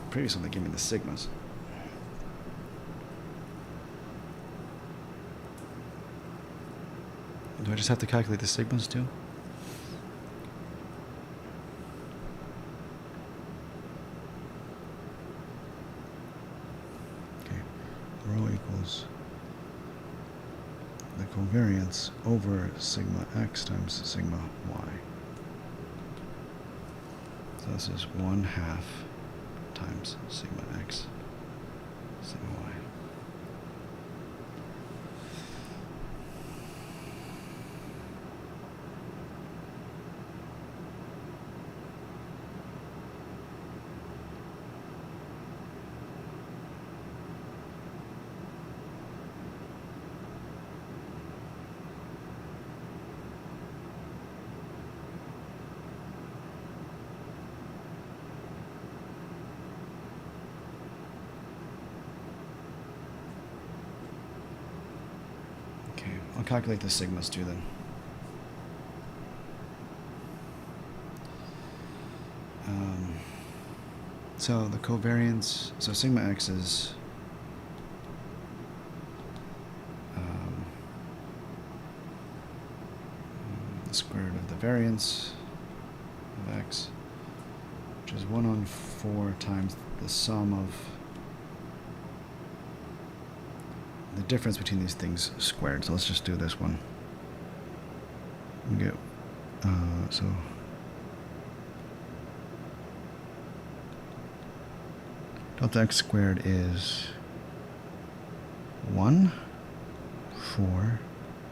previously they gave me the sigmas. Do I just have to calculate the sigmas too? Okay, rho equals the covariance over sigma x times sigma y. So this is 1/2 times sigma x, sigma y. I'll calculate the sigmas too then. So the covariance, so sigma x is the square root of the variance of x, which is 1/4 times the sum of the difference between these things squared. So let's just do this one. We get so delta x squared is 1, 4,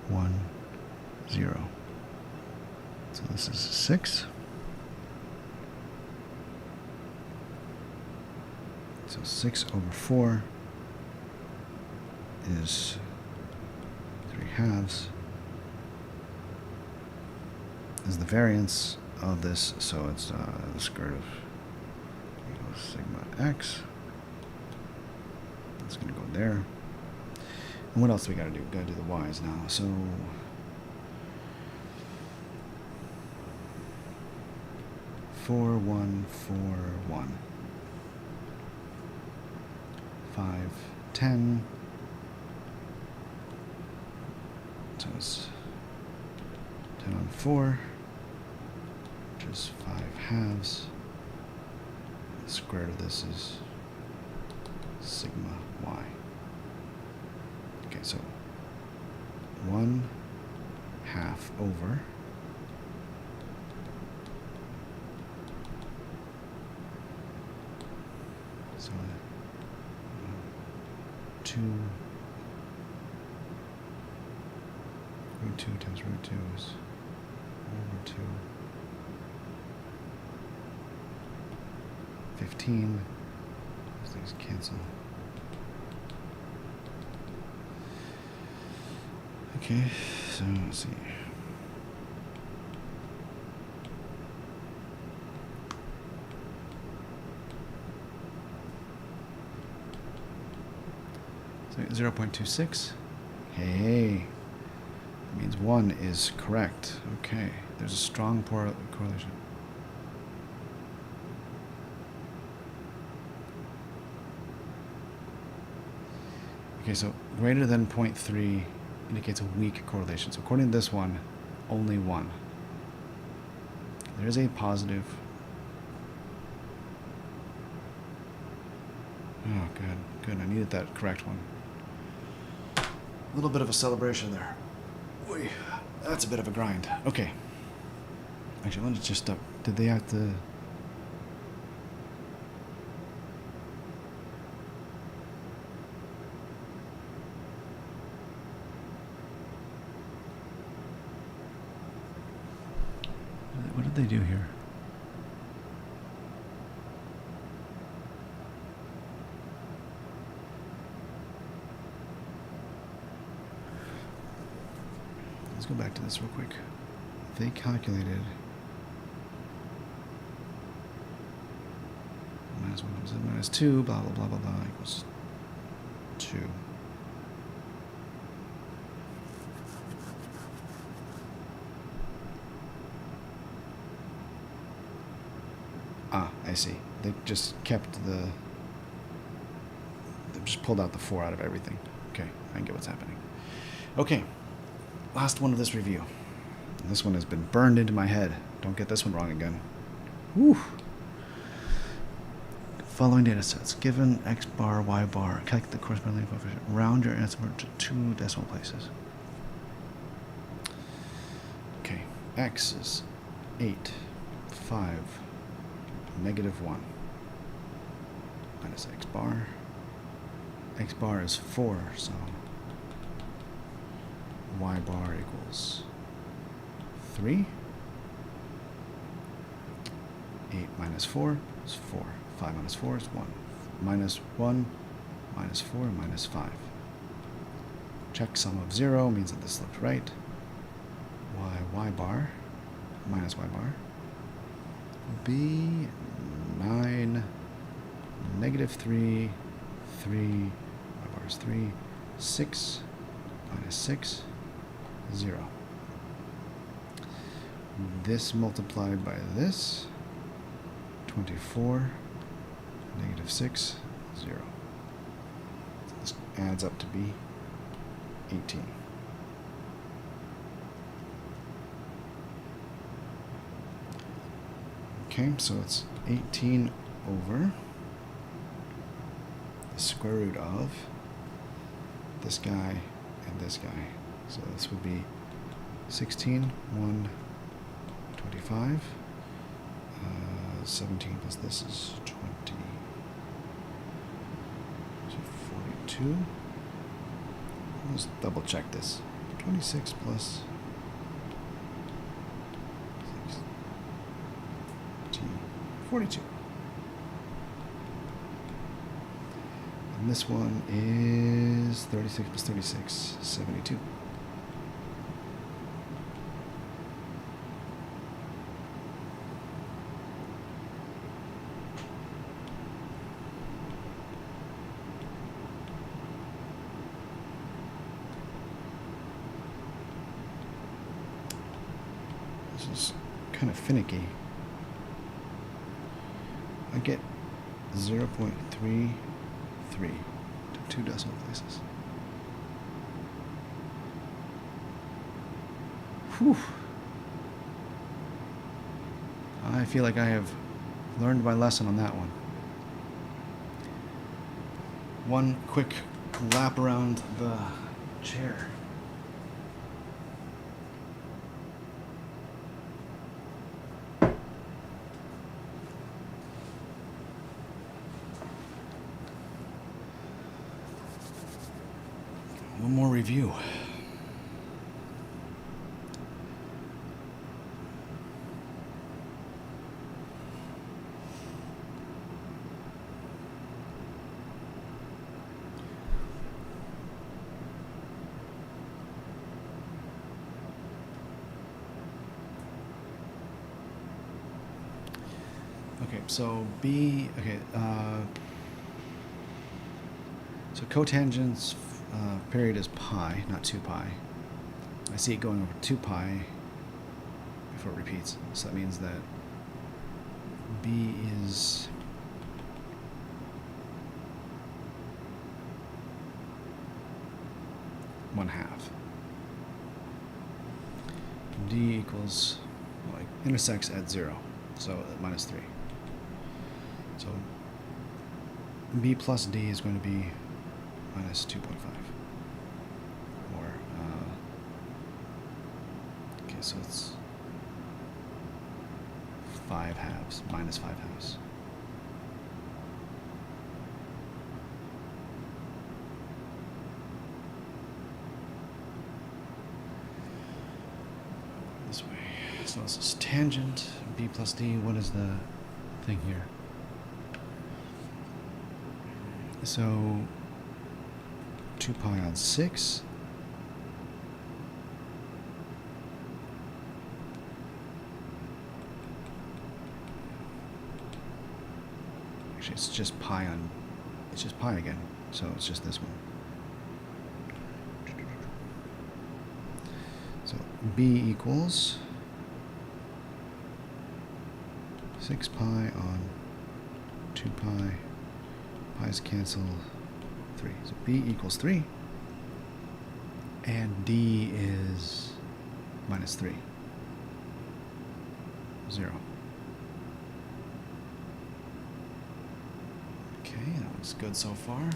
1, 0. So this is 6. So 6 over 4 is 3/2 is the variance of this, so it's the square root of sigma x. It's going to go there. And what else do we got to do? Got to do the y's now. So 4, 1, 4, 1, 5, 10. So it's 10 on 4, which is 5/2. The square root of this is sigma y. Okay, so 1/2 over 2 root 2 times root 2 is over 2. 15. These things cancel. Okay, so let's see. So 0.26. Hey, that means 1 is correct. Okay, there's a strong correlation. Okay, so greater than 0.3 indicates a weak correlation. So according to this one, only 1. There's a positive. Oh, good. I needed that correct one. A little bit of a celebration there. Oy, that's a bit of a grind. Okay. Actually, let's just stop. Did they have to... What did they do here? Let's go back to this real quick. They calculated minus 1 times minus 2, blah, blah, blah, blah, blah, equals 2. Ah, I see. They just kept the... They just pulled out the 4 out of everything. Okay, I can get what's happening. Okay, last one of this review. This one has been burned into my head. Don't get this one wrong again. Whew. Following data sets. Given x bar, y bar, calculate the corresponding coefficient. Round your answer to 2 decimal places. Okay, x is 8, 5, negative 1 minus x bar. X bar is 4, so y bar equals 3. 8 minus 4 is 4. 5 minus 4 is 1. Minus 1 minus 4 minus 5. Check sum of 0 means that this looks right. Y bar minus y bar will be 9, negative 3, 3, y bar is 3, 6 minus 6, 0. This multiplied by this, 24, negative 6, 0. This adds up to be 18. Okay, so it's 18 over the square root of this guy and this guy. So this would be 16, 1, 25. 17 plus this is 20. So 42. Let's double check this. 26 plus 42. And this one is 36 plus 36, 72. This is kind of finicky. I get 0.33 2 decimal places. Whew. I feel like I have learned my lesson on that one. One quick lap around the chair. One more review. Okay, so so cotangent's period is pi, not 2 pi. I see it going over 2 pi before it repeats. So that means that b is one half. D equals, well, it intersects at 0, so minus 3. So b plus d is going to be minus 2.5. Or, okay, so it's 5 halves, minus 5 halves. This way. So this is tangent, b plus d. What is the thing here? So 2 pi on 6. Actually, it's just pi again. So it's just this one. So b equals 6 pi on 2 pi. Pi's cancel 3. So b equals 3. And d is minus 3. 0. Okay, that looks good so far.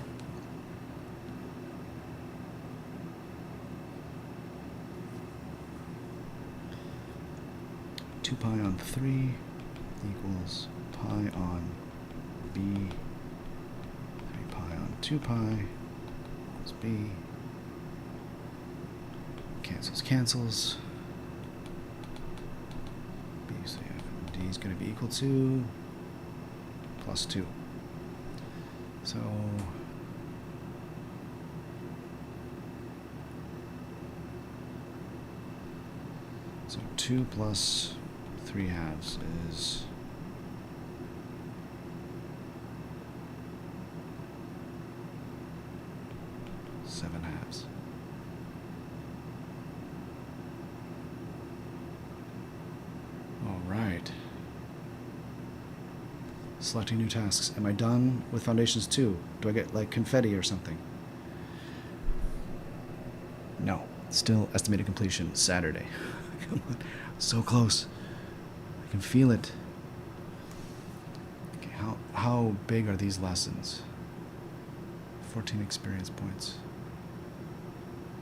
Two pi on 3 equals pi on b. 2 pi equals b. Cancels. B, so you have d is going to be equal to plus 2. So so 2 plus 3 halves is 7 halves. All right. Selecting new tasks. Am I done with Foundations 2? Do I get like confetti or something? No. Still estimated completion Saturday. Come on. So close. I can feel it. Okay, how big are these lessons? 14 experience points.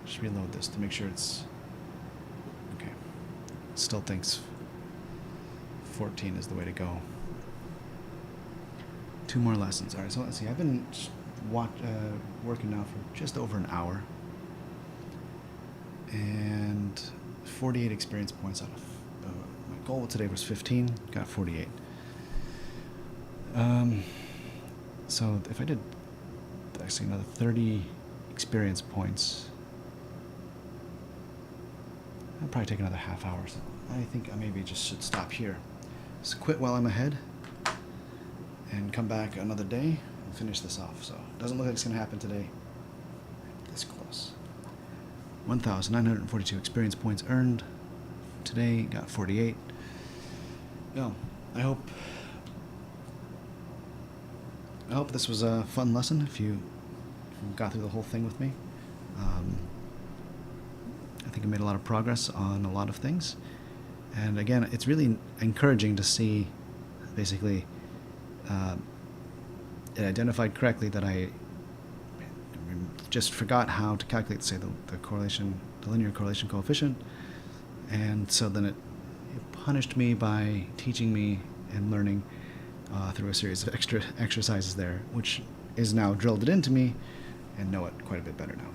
Just reload this to make sure it's okay. Still thinks 14 is the way to go. 2 more lessons. All right, so let's see. I've been working now for just over an hour, and 48 experience points out of my goal today was 15. Got 48. So if I did actually another 30 experience points, I'll probably take another half hour. So I think I maybe just should stop here. Just quit while I'm ahead and come back another day and finish this off. So it doesn't look like it's going to happen today. This close. 1,942 experience points earned. Today got 48. Well, I hope this was a fun lesson. If you got through the whole thing with me. I think I made a lot of progress on a lot of things. And again, it's really encouraging to see, basically, it identified correctly that I just forgot how to calculate, say, the correlation, the linear correlation coefficient. And so then it punished me by teaching me and learning through a series of extra exercises there, which is now drilled it into me and know it quite a bit better now.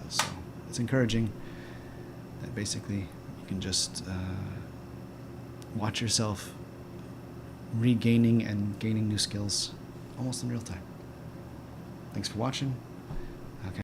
So it's encouraging that basically you can just watch yourself regaining and gaining new skills almost in real time. Thanks for watching.